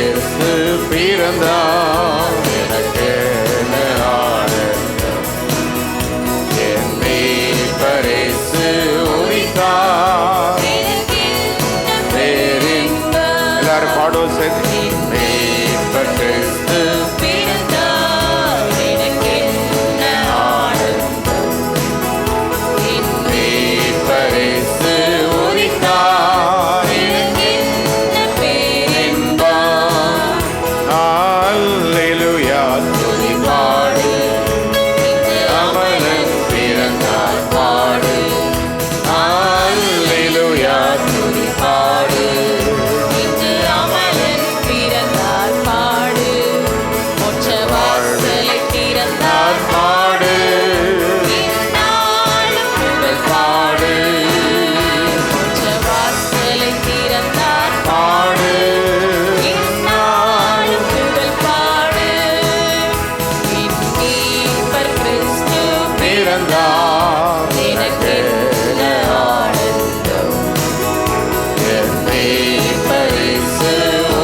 கிறிஸ்து பிறந்தார், எனக்கென ஆனந்தம். என் மீட்பர் இயேசு உதித்தார், பேரின்பம். எல்லாரும் பாடுவோம் சேர்ந்து. மீட்பர் கிறிஸ்து பிறந்தார், எனக்கென ஆனந்தம். என் மீட்பர் இயேசு உதித்தார், எனக்கென பேரின்பம். அல்லேலூயா துதி பாடு, அமலன் பிறந்தார் பாடு. அல்லேலூயா துதி பாடு, அமலன் பிறந்தார் பாடு. மோட்ச வாசலை திறந்தார் பாடு நாளும் புகழ் பாடு மோட்ச வாசலை திறந்தார் பாடு. நாளும் புகழ் பாடு. என் மீட்பர் கிறிஸ்து பிறந்தார், எனக்கென்ன ஆனந்தம். என் மீட்பர் இயேசு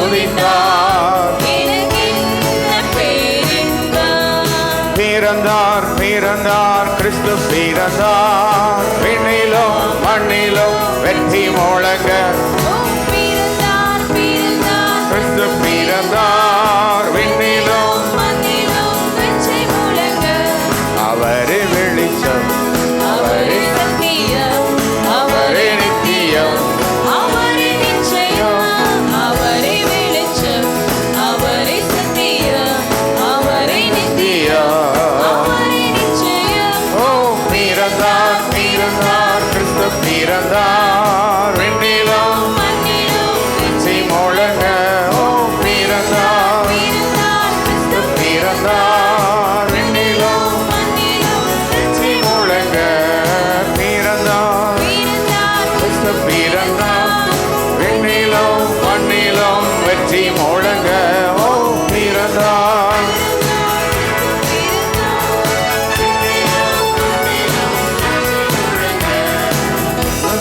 உதித்தார். எனக்கென்ன பேரின்பம். பிறந்தார் பிறந்தார் கிறிஸ்து பிறந்தார், விண்ணிலும் மண்ணிலும் வெற்றி முழங்க. பிறந்தார் பிறந்தார் கிறிஸ்து பிறந்தார், விண்ணிலும் மண்ணிலும் வெற்றி முழங்க. அவரே வெளிச்சம், அவரே சத்தியம், அவரே நித்தியம். அவரே நிச்சயம், அவரே வெளிச்சம், அவரே சத்தியம், அவரே நித்தியம், அவரே நிச்சயம். ஓ பிறந்தார் பிறந்தார் கிறிஸ்து பிறந்தார், விண்ணிலும் மண்ணிலும் வெற்றி முழங்க. ஓ பிறந்தார் பிறந்தார் கிறிஸ்து பிறந்தார், விண்ணிலும் மண்ணிலும் வெற்றி முழங்க. பிறந்தார் பிறந்தார் கிறிஸ்து பிறந்தார், விண்ணிலும் மண்ணிலும் வெற்றி முழங்க. ஓ பிறந்தார்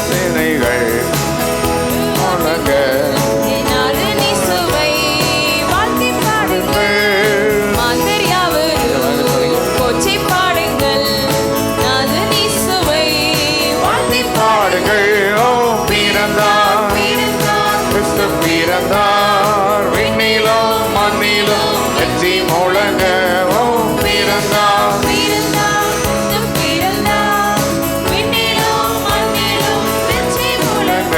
சேனைகள் முழங்க. நாடு நிசுவை வாழ்த்தி பாடுங்கள். மாந்தர் யாவரும் போற்றி பாடுங்கள். நாடு நிசுவை வாழ்த்தி பாடுங்கள். ஓ பிறந்தார் பிறந்தார் கிறிஸ்து பிறந்தார், விண்ணிலும் மண்ணிலும் வெற்றி முழங்க. ஓ பிறந்தார் பிறந்தார் கிறிஸ்து பிறந்தார், விண்ணிலும் மண்ணிலும் வெற்றி முழங்க.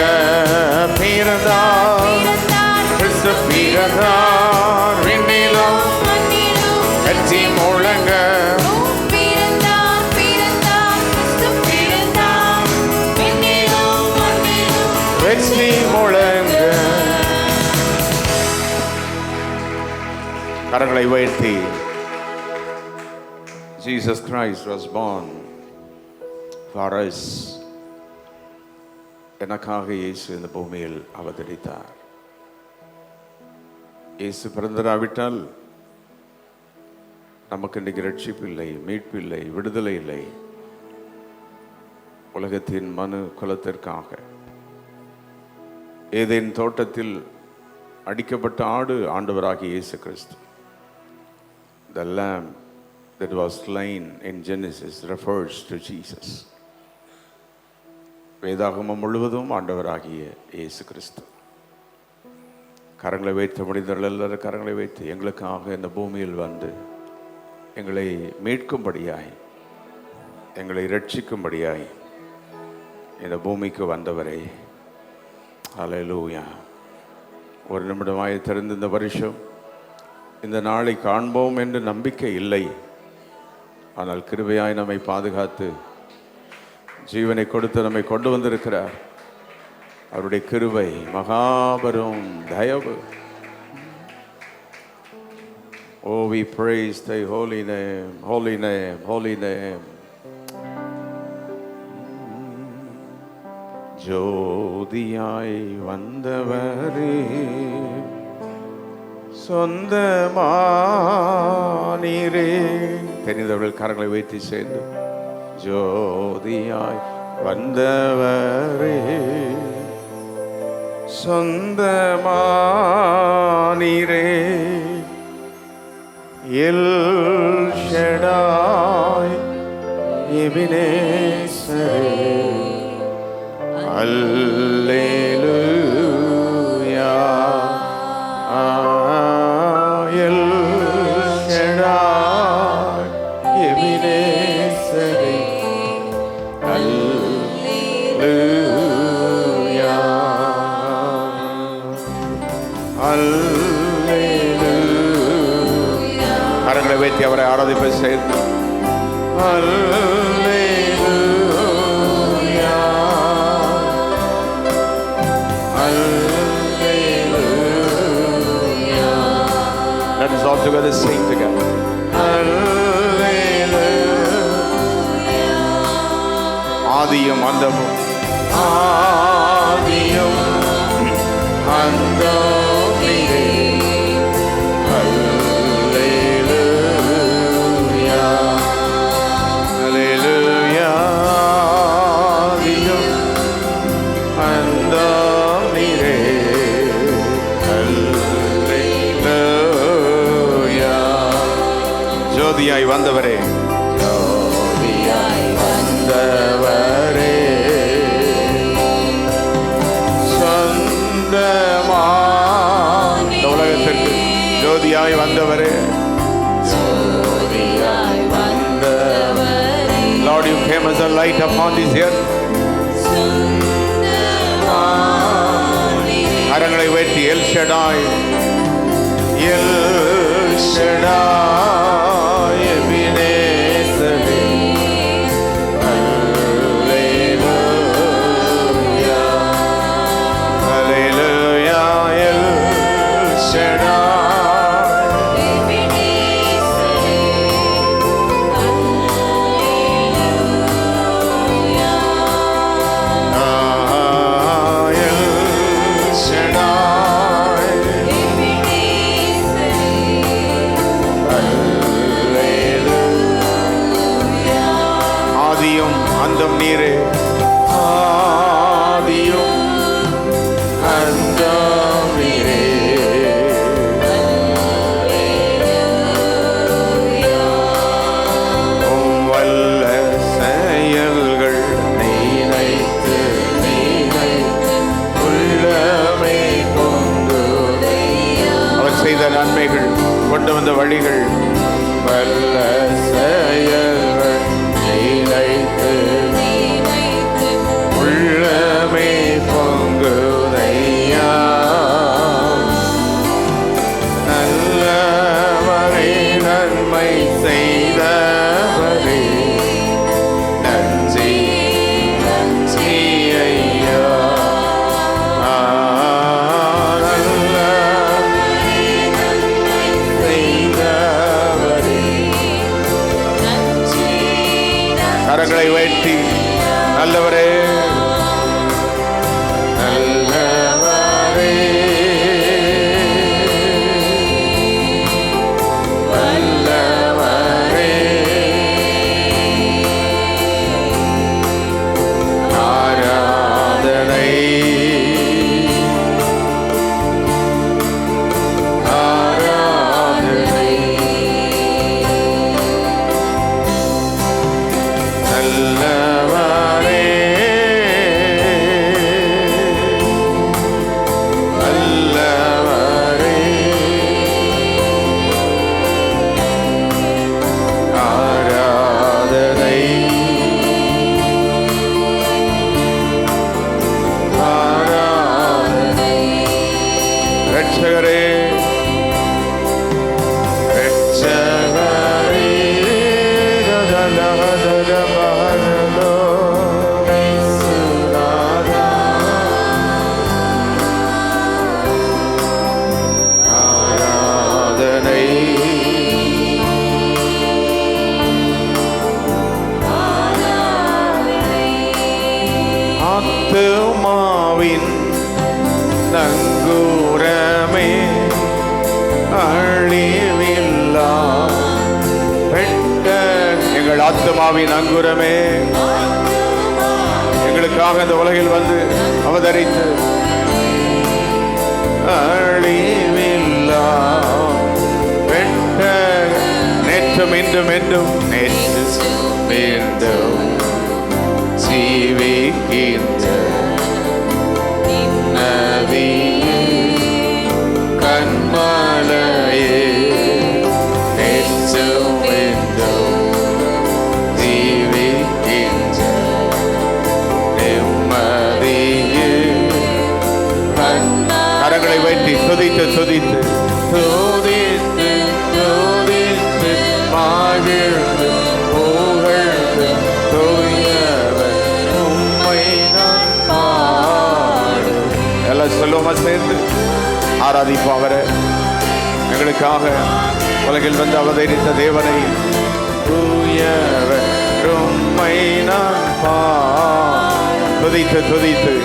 பிறந்தார் பிறந்தார் கிறிஸ்து பிறந்தார், விண்ணிலும் மண்ணிலும் வெற்றி முழங்க. பிறந்தார் பிறந்தார் கிறிஸ்து பிறந்தார், விண்ணிலும் மண்ணிலும் வெற்றி முழங்க. கரங்களை உயர்த்தி. Jesus Christ was born for us. எனக்காக இயேசு இந்த பூமியில் அவதரித்தார். இயேசு பிறந்தராவிட்டால் நமக்கு இன்றைக்கு ரட்சிப்பு இல்லை, மீட்பு இல்லை, விடுதலை இல்லை. உலகத்தின் மனு குலத்திற்காக ஏதேன் தோட்டத்தில் அடிக்கப்பட்ட ஆடு ஆண்டவராகிய இயேசு கிறிஸ்து. The lamb that was slain in Genesis refers to Jesus. வேதாகமம் முழுவதும் ஆண்டவராகிய இயேசு கிறிஸ்து. கரங்களை வைத்து முடிந்தவர்கள் எல்லாரும் கரங்களை வைத்து எங்களுக்காக இந்த பூமியில் வந்து எங்களை மீட்கும்படியாய், எங்களை ரட்சிக்கும்படியாய் இந்த பூமிக்கு வந்தவரே, அல்லேலூயா. ஒரு நிமிடமாய் திறந்து இந்த வருஷம் இந்த நாளை காண்போம் என்று நம்பிக்கை இல்லை. ஆனால் கிருபையாய் நம்மை பாதுகாத்து ஜீவனை கொடுத்து நம்மை கொண்டு வந்திருக்கிறார். அவருடைய கிருபை மகாபெரும் தயவு. Oh, we praise thy holy name, holy name, holy name. ஜோதியாய் வந்தவரே, சொந்தமானீரே. தெரிந்தவர்கள் கரங்களை வைத்து சேர்ந்து ஜோதியாய் வந்தவரே, சொந்தமானீரே. எல் ஷடாய் எபினேசரே அல்லேலூயா எல் ஷடாய் எபினேசரே அல்லேலூயா அல்லேலூயா கரங்களை வைத்து அவரை ஆராதிப்பை சேர்த்து அல்லேலூயா அல்லேலூயா. Let us all together sing together. Hallelujah. ஆதியும் அந்தமும் ஆதியும் அந்தமும் நீரே. Hallelujah. Hallelujah. ஆதியும் அந்தமும் நீரே. Hallelujah. ஜோதியாய் வந்தவரே, ஜோதியாய் வந்தவரே, சொந்தமாய் இந்த உலகத்திற்கு ஜோதியாய் வந்தவரே, ஜோதியாய் வந்தவரே. Lord, you came as a light upon this earth. கரங்களை வைத்து எல் ஷடாய் எல் ஷடாய் எபினேசரே அல்லேலூயா அல்லேலூயா எல் ஷடாய் எபினேசரே அல்லேலூயா எல் ஷடாய் எபினேசரே அல்லேலூயா. ஆதியும் அந்தம் நீரே, ஆதியும் அந்தம் நீரே. உம் வல்ல செயல்கள் நினைத்து உள்ளமே பொங்குதையா. அவர் செய்த நன்மைகள், கொண்டு வந்த வழிகள், வல்ல செயல்கள் நினைத்து உள்ளமே பொங்குதையா. நல்லவரை நன்மை செய்தவரே நன்றி நன்றி ஐயா. நல்லவரை நன்மை செய்தவரே. கரங்களை வைத்து நல்லவரே நல்லவரே வல்லவரே ஆராதனை ஆராதனை நல்லவரே நல்லவரே ஆராதனை ஆராதனை ரட்சகரே ரட்சகரே ரதலதலமஹலோ இயேசுநாதா ஆராதனை ஆத்துமாவின் நங்கூரமே அழிவில்லா பெட்ட எங்கள் ஆத்துமாவின் அங்குரமே, எங்களுக்காக இந்த உலகில் வந்து அவதரித்து அழிவில்லா பெட்ட மீண்டும் என்றும் நேற்று மீண்டும் ஜீவிக்கின்ற நதியே கண்மலையே நேற்று மீண்டும் ஜீவிக்கின்ற நிம்மதியே கரங்களை வைத்து துதித்து துதித்து துதித்து துதித்து மகிழ்ந்து புகழ்ந்து தூயவர் உம்மை நான் பாடுவேன். எல்லாம் சொல்லுவோமா சேர்ந்து ஆராதிப்போம் அவரை. எங்களுக்காக உலகில் வந்து அவதரித்த தேவனை தூயவர் உம்மை நான் துதித்து துதித்து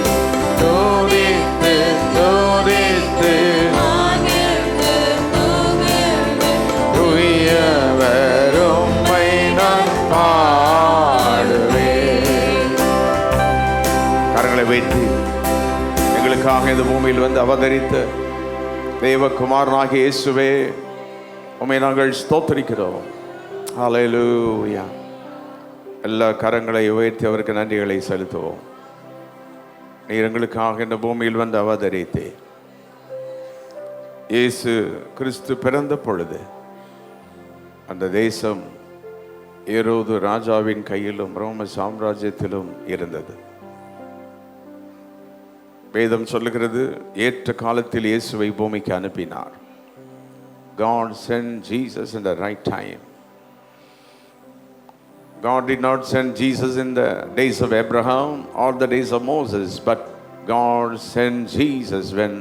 துதித்து துதித்து தூயவர் உம்மை நான் பாடுவேன். கரங்களை வைத்து எங்களுக்காக இந்த பூமியில் வந்து அவதரித்த தேவகுமாரனாகிய இயேசுவே உம்மை நாங்கள் ஸ்தோத்திரிக்கிறோம். ஹல்லேலூயா. எல்லா கரங்களை உயர்த்தி அவருக்கு நன்றிகளை செலுத்துவோம். நீர் எங்களுக்காக இந்த பூமியில் வந்து அவதரித்தே. இயேசு கிறிஸ்து பிறந்த பொழுது அந்த தேசம் ஏரோது ராஜாவின் கையிலும் ரோம சாம்ராஜ்யத்திலும் இருந்தது. வேதம் சொல்லுகிறது, ஏற்ற காலத்தில் இயேசுவை பூமிக்கு அனுப்பினார். God sent Jesus in the right time. God did not send Jesus in the days of Abraham or the days of Moses, but God sent Jesus when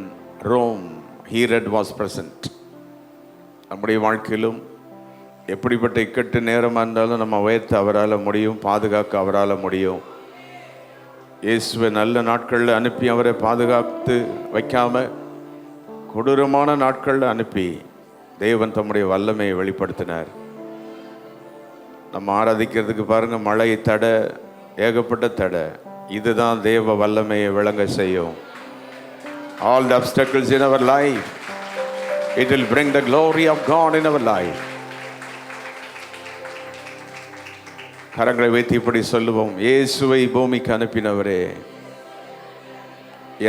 Rome, Herod was present. நம்முடைய வாழ்க்கையிலும் எப்படிப்பட்ட இக்கட்டு நேரமாக இருந்தாலும் நம்ம உயர்த்த அவரால் முடியும், பாதுகாக்க அவரால் முடியும். இயேசுவை நல்ல நாட்களில் அனுப்பி அவரை பாதுகாத்து வைக்காம கொடூரமான நாட்களில் அனுப்பி தேவன் தம்முடைய வல்லமையை வெளிப்படுத்தினார். நம்ம ஆராதிக்கிறதுக்கு பாருங்க, மழை தடை, ஏகப்பட்ட தடை. இதுதான் தேவ வல்லமையை விளங்க செய்யும். All the obstacles in our life, it will bring the glory of God in our life. கரங்களை வைத்து இப்படி சொல்லுவோம், இயேசுவை பூமிக்கு அனுப்பினவரே,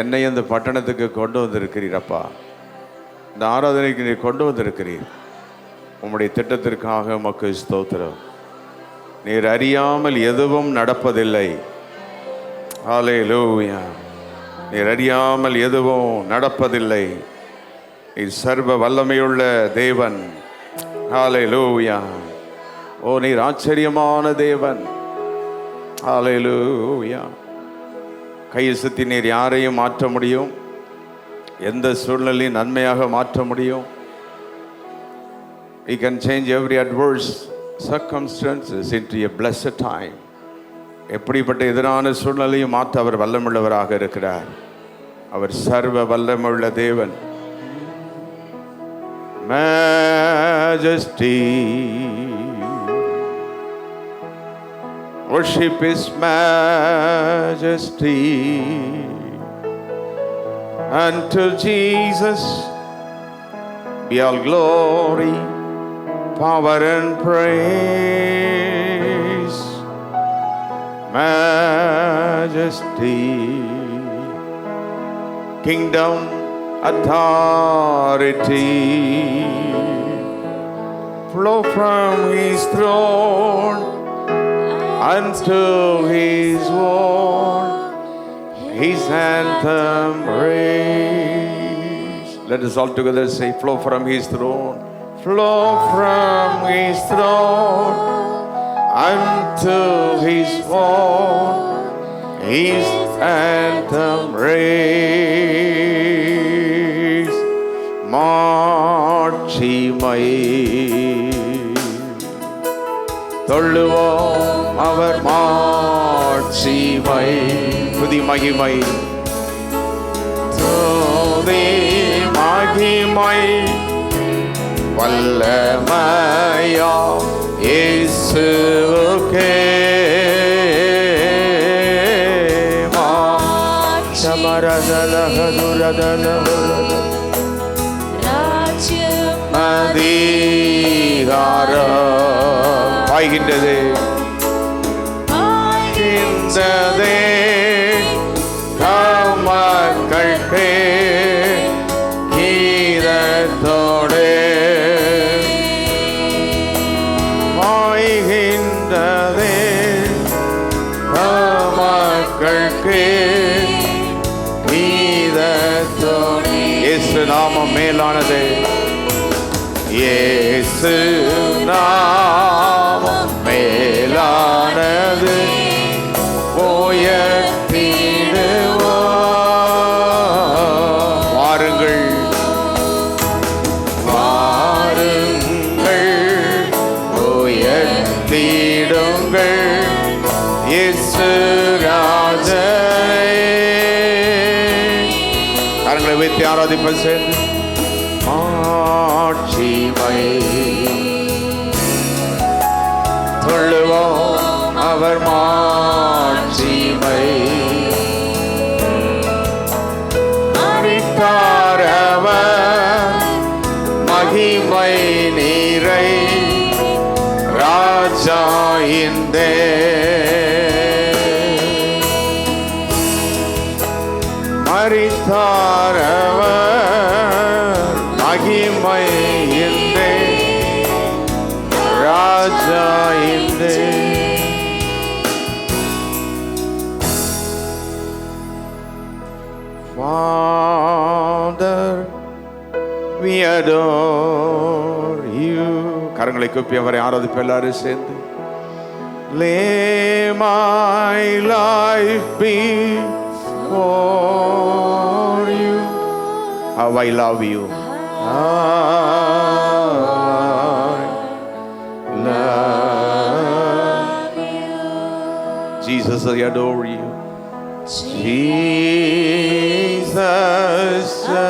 என்னை அந்த பட்டணத்துக்கு கொண்டு வந்திருக்கிறீரப்பா. இந்த ஆராதனைக்கு நீர் கொண்டு வந்திருக்கிறீர். உம்முடைய திட்டத்திற்காக உமக்கு ஸ்தோத்திரம். நீர் அறியாமல் எதுவும் நடப்பதில்லை. ஹல்லேலூயா. நீர் அறியாமல் எதுவும் நடப்பதில்லை. நீர் சர்வ வல்லமையுள்ள தேவன். ஹல்லேலூயா. ஓ, நீர் ஆச்சரியமான தேவன். ஹல்லேலூயா. கையை சுத்தி நீர் யாரையும் மாற்ற முடியும், எந்த சூழ்நிலையும் நன்மையாக மாற்ற முடியும். He can change every adverse circumstances into a blessed time. எப்படிப்பட்ட எதிரான சூழ்நிலையும் மாற்ற அவர் வல்லமுள்ளவராக இருக்கிறார். அவர் சர்வ வல்லமுள்ள தேவன். Majesty, worship His majesty. Unto Jesus be all glory, power and praise. Majesty, kingdom, authority flow from His throne unto His word. His anthem raise. Let us all together say, flow from His throne, flow from His throne unto His word. His anthem raise. மாட்சிமை தொழுவோம் அவர் மாட்சிமை. துதி மகிமை, துதி மகிமை, வல்லமையா இயேசுவுக்கே. அதிகாரம் பாய்கின்றது பாய்கின்றதே மக்கள்கே கீதத்தோடு பாய்கின்றதே மக்கள்கே கீதத்தோடு. இயேசு நாமம் மேலானது, இயேசு நாமம் மேலானது, உயர்த்திடுவோம். வாருங்கள் வாருங்கள் உயர்த்திடுங்கள் இயேசு ராஜனை. கரங்களை வைத்து ஆராதிப்பது சேர்ந்து ஆட்சிமை சொல்லுவோம் அவர் மாட்சிமை. மரித்தாரவர் மகிமை நீரை ராஜா இந்தே மரித்தாரவர் மகிமை இந்தே ராஜா இந்தே. Father, we adore you. கரங்களை கூப்பி அவரை ஆராதிப்போம் எல்லாரும் சேர்ந்து. Lay my life before you. How I love you. I love you. Jesus, I adore you. Jesus, I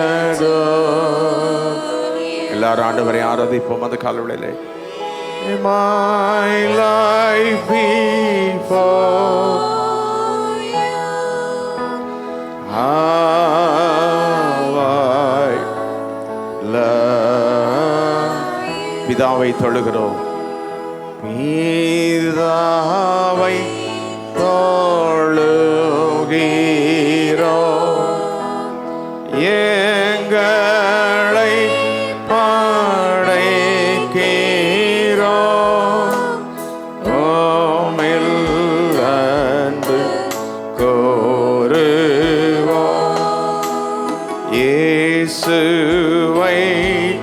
adore you. எல்லாரும் ஆண்டவரை ஆராதிப்போம் அந்த காலவேளையிலே. My life before you. How I love you. பிதாவை தொழுகிறோம், பிதாவை தொழுகிறோம், எங்களை படைக்கிறோம், ஓமில் அன்பு கோருவோம், இயேசுவை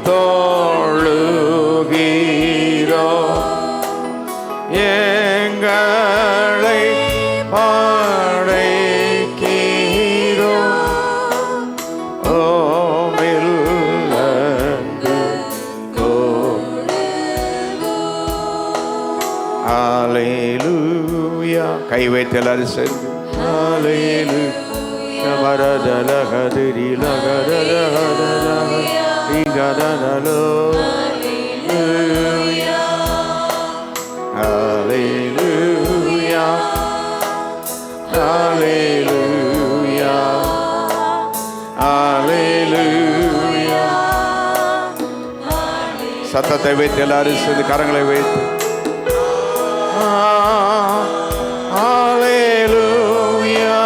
தொழுகிறோம், எங்களை படைக்கிறோம், ஓமில் அன்பு கோருவோம். ஹல்லேலூயா. கை வைத்து எல்லாரும் சேர்ந்து ஹல்லேலூயா. வரதலகதிரி லகதலகதலகதிகதலோ. ஹல்லேலூயா. ஹல்லேலூயா. ஹல்லேலூயா. சத்தத்தை வைத்து எல்லாரும் சேர்ந்து கரங்களை வைத்து ஹல்லேலூயா.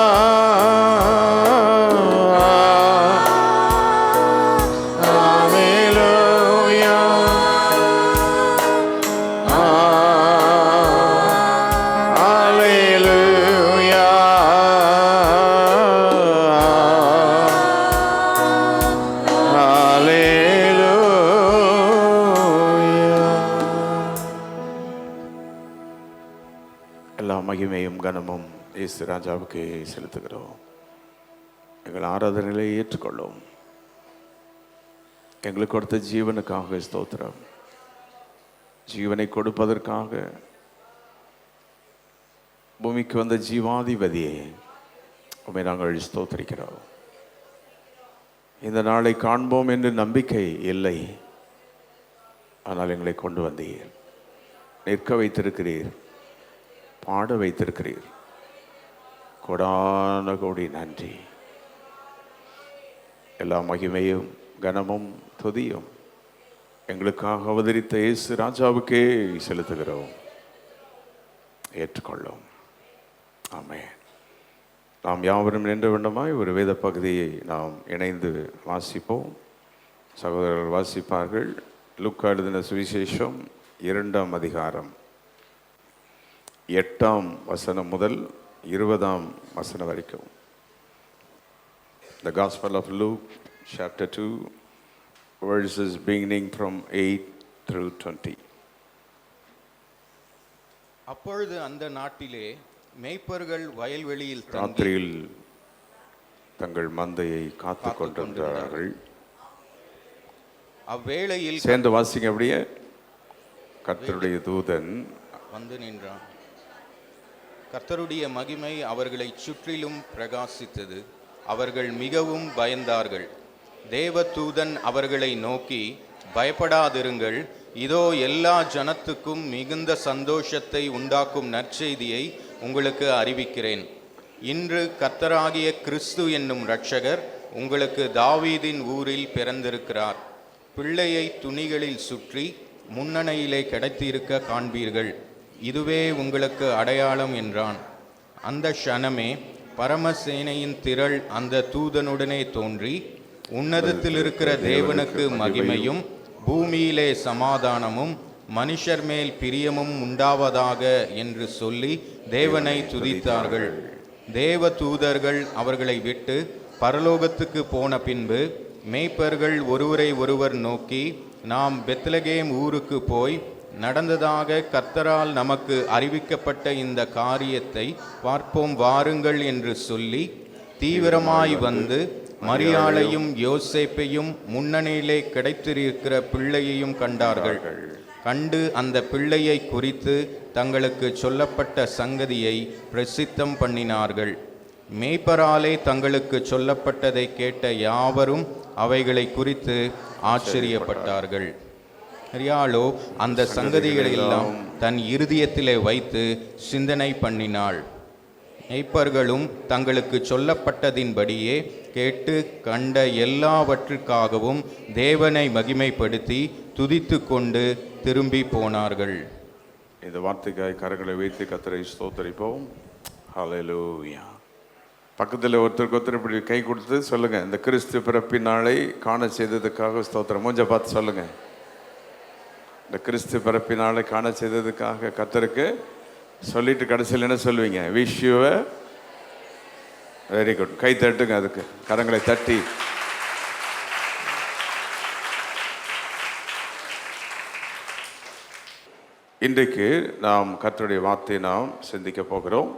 ஹல்லேலூயா. ஹல்லேலூயா. எல்லா மகிமையும் கனமும் இயேசு ராஜாவுக்கு செலுத்துகிறோம். எங்கள் ஆராதனைகளை ஏற்றுக்கொள்ளும். எங்களுக்கு கொடுத்த ஜீவனுக்காக ஸ்தோத்திரம். ஜீவனை கொடுப்பதற்காக பூமிக்கு வந்த ஜீவாதிபதியே உம்மை நாங்கள் ஸ்தோத்திரிக்கிறோம். இந்த நாளை காண்போம் என்று நம்பிக்கை இல்லை, ஆனால் எங்களை கொண்டு வந்தீர், நிற்க வைத்திருக்கிறீர், பாட வைத்திருக்கிறீர். கோடான கோடி நன்றி. எல்லா மகிமையும் கனமும் துதியும் எங்களுக்காக அவதரித்த இயேசு ராஜாவுக்கே செலுத்துகிறோம். ஏற்றுக்கொள்ளும். ஆமென். நாம் யாவரும் நின்ற வண்ணமாய் ஒரு வேத பகுதியை நாம் இணைந்து வாசிப்போம். சகோதரர்கள் வாசிப்பார்கள். லூக்கா எழுதின சுவிசேஷம் 2ஆம் அதிகாரம் 8ஆம் வசனம் முதல் 20ஆம் வசனம் வரைக்கும். The Gospel of Luke, chapter 2, verses beginning from 8 through 20. அப்பொழுது அந்த நாட்டிலே மேய்ப்பர்கள் வயல்வெளியில் தங்கி ராத்திரியில் தங்கள் மந்தையை காத்து கொண்டிருந்தார்கள். அவ்வேளையில் சேர்ந்து வாசிங்க அப்படியே. கர்த்தருடைய தூதன் வந்து நின்றான். கர்த்தருடைய மகிமை அவர்களை சுற்றிலும் பிரகாசித்தது. அவர்கள் மிகவும் பயந்தார்கள். தேவதூதன் அவர்களை நோக்கி, பயப்படாதிருங்கள், இதோ எல்லா ஜனத்துக்கும் மிகுந்த சந்தோஷத்தை உண்டாக்கும் நற்செய்தியை உங்களுக்கு அறிவிக்கிறேன். இன்று கர்த்தராகிய கிறிஸ்து என்னும் இரட்சகர் உங்களுக்கு தாவீதின் ஊரில் பிறந்திருக்கிறார். பிள்ளையை துணிகளில் சுற்றி முன்னணையிலே கிடத்தியிருக்க காண்பீர்கள். இதுவே உங்களுக்கு அடையாளம் என்றான். அந்த க்ஷணமே பரமசேனையின் திரள் அந்த தூதனுடனே தோன்றி, உன்னதத்தில் இருக்கிற தேவனுக்கு மகிமையும் பூமியிலே சமாதானமும் மனுஷர் மேல் பிரியமும் உண்டாவதாக என்று சொல்லி தேவனை துதித்தார்கள். தேவ தூதர்கள் அவர்களை விட்டு பரலோகத்துக்கு போன பின்பு மேய்ப்பர்கள் ஒருவரை ஒருவர் நோக்கி, நாம் பெத்லகேம் ஊருக்கு போய் நடந்ததாக கர்த்தரால் நமக்கு அறிவிக்கப்பட்ட இந்த காரியத்தை பார்ப்போம் வாருங்கள் என்று சொல்லி தீவிரமாய் வந்து மரியாளையும் யோசேப்பையும் முன்னணியிலே கிடைத்திருக்கிற பிள்ளையையும் கண்டார்கள். கண்டு அந்த பிள்ளையை குறித்து தங்களுக்கு சொல்லப்பட்ட சங்கதியை பிரசித்தம் பண்ணினார்கள். மேய்ப்பராலே தங்களுக்கு சொல்லப்பட்டதை கேட்ட யாவரும் அவைகளை குறித்து ஆச்சரியப்பட்டார்கள். மரியாளோ அந்த சங்கதிகளெல்லாம் தன் இருதயத்திலே வைத்து சிந்தனை பண்ணினாள். மேய்ப்பர்களும் தங்களுக்கு சொல்லப்பட்டதின்படியே கேட்டு கண்ட எல்லாவற்றுக்காகவும் தேவனை மகிமைப்படுத்தி துதித்து கொண்டு திரும்பி போனார்கள். இந்த வார்த்தைக்காய் கரங்களை வைத்து கர்த்தரை ஸ்தோத்தரிப்போம். ஹல்லேலூயா. பக்கத்தில் ஒருத்தருக்கு இப்படி கை கொடுத்து சொல்லுங்க, இந்த கிறிஸ்து பிறப்பின் நாளை காண செய்ததுக்காக ஸ்தோத்திரம். மூஞ்ச பார்த்து சொல்லுங்க. இந்த கிறிஸ்து பிறப்பின் நாளை காண செய்ததுக்காக கர்த்தருக்கு சொல்லிட்டு கடைசியில் என்ன சொல்லுவீங்க? Wish you very good. கை தட்டுங்க, அதுக்கு கரங்களை தட்டி. இன்றைக்கு நாம் கர்த்தருடைய வார்த்தையை நாம் சிந்திக்க போகிறோம்.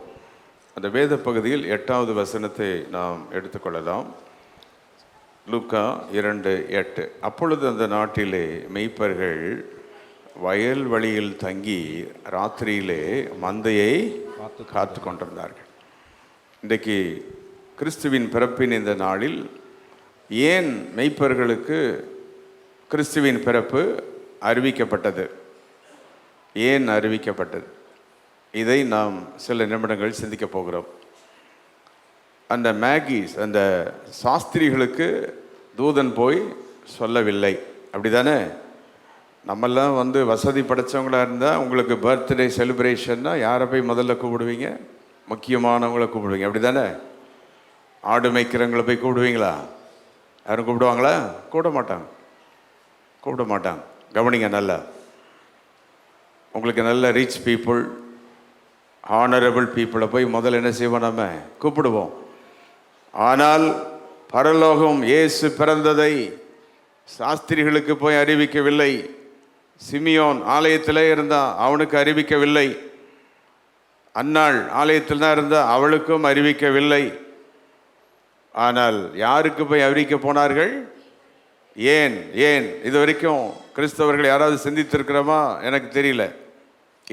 அந்த வேத பகுதியில் 8வது வசனத்தை நாம் எடுத்துக்கொள்ளலாம். லூக்கா 2:8. அப்பொழுது அந்த நாட்டிலே மெய்ப்பர்கள் வயல் வழியில் தங்கி ராத்திரியிலே மந்தையை காத்து கொண்டிருந்தார்கள். இன்றைக்கு கிறிஸ்துவின் பிறப்பின் இந்த நாளில் ஏன் மெய்ப்பர்களுக்கு கிறிஸ்துவின் பிறப்பு அறிவிக்கப்பட்டது? ஏன் அறிவிக்கப்பட்டது? இதை நாம் சில நிமிடங்கள் சிந்திக்க போகிறோம். அந்த மேகிஸ், அந்த சாஸ்திரிகளுக்கு தூதன் போய் சொல்லவில்லை, அப்படிதானே? நம்மெல்லாம் வசதி படைத்தவங்களாக இருந்தால் உங்களுக்கு பர்த்டே செலிப்ரேஷன்னா யாரை போய் முதல்ல கூப்பிடுவீங்க? முக்கியமானவங்களை கூப்பிடுவீங்க, அப்படி தானே? ஆடு மேய்க்கிறவங்களை போய் கூப்பிடுவீங்களா? யாரும் கூப்பிடுவாங்களா? கூப்பிட மாட்டாங்க. கவனிங்க நல்லா. உங்களுக்கு நல்ல ரிச் பீப்புள், ஹானரபிள் பீப்புளை போய் முதல்ல என்ன செய்வோம்? நம்ம கூப்பிடுவோம். ஆனால் பரலோகம் இயேசு பிறந்ததை சாஸ்திரிகளுக்கு போய் அறிவிக்கவில்லை. சிமியோன் ஆலயத்தில் இருந்தா, அவனுக்கு அறிவிக்கவில்லை. அன்னாள் ஆலயத்தில் தான் இருந்தா, அவளுக்கும் அறிவிக்கவில்லை. ஆனால் யாருக்கு போய் அறிவிக்க போனார்கள்? ஏன் இது வரைக்கும் கிறிஸ்தவர்கள் யாராவது சிந்தித்திருக்கிறோமா? எனக்கு தெரியல.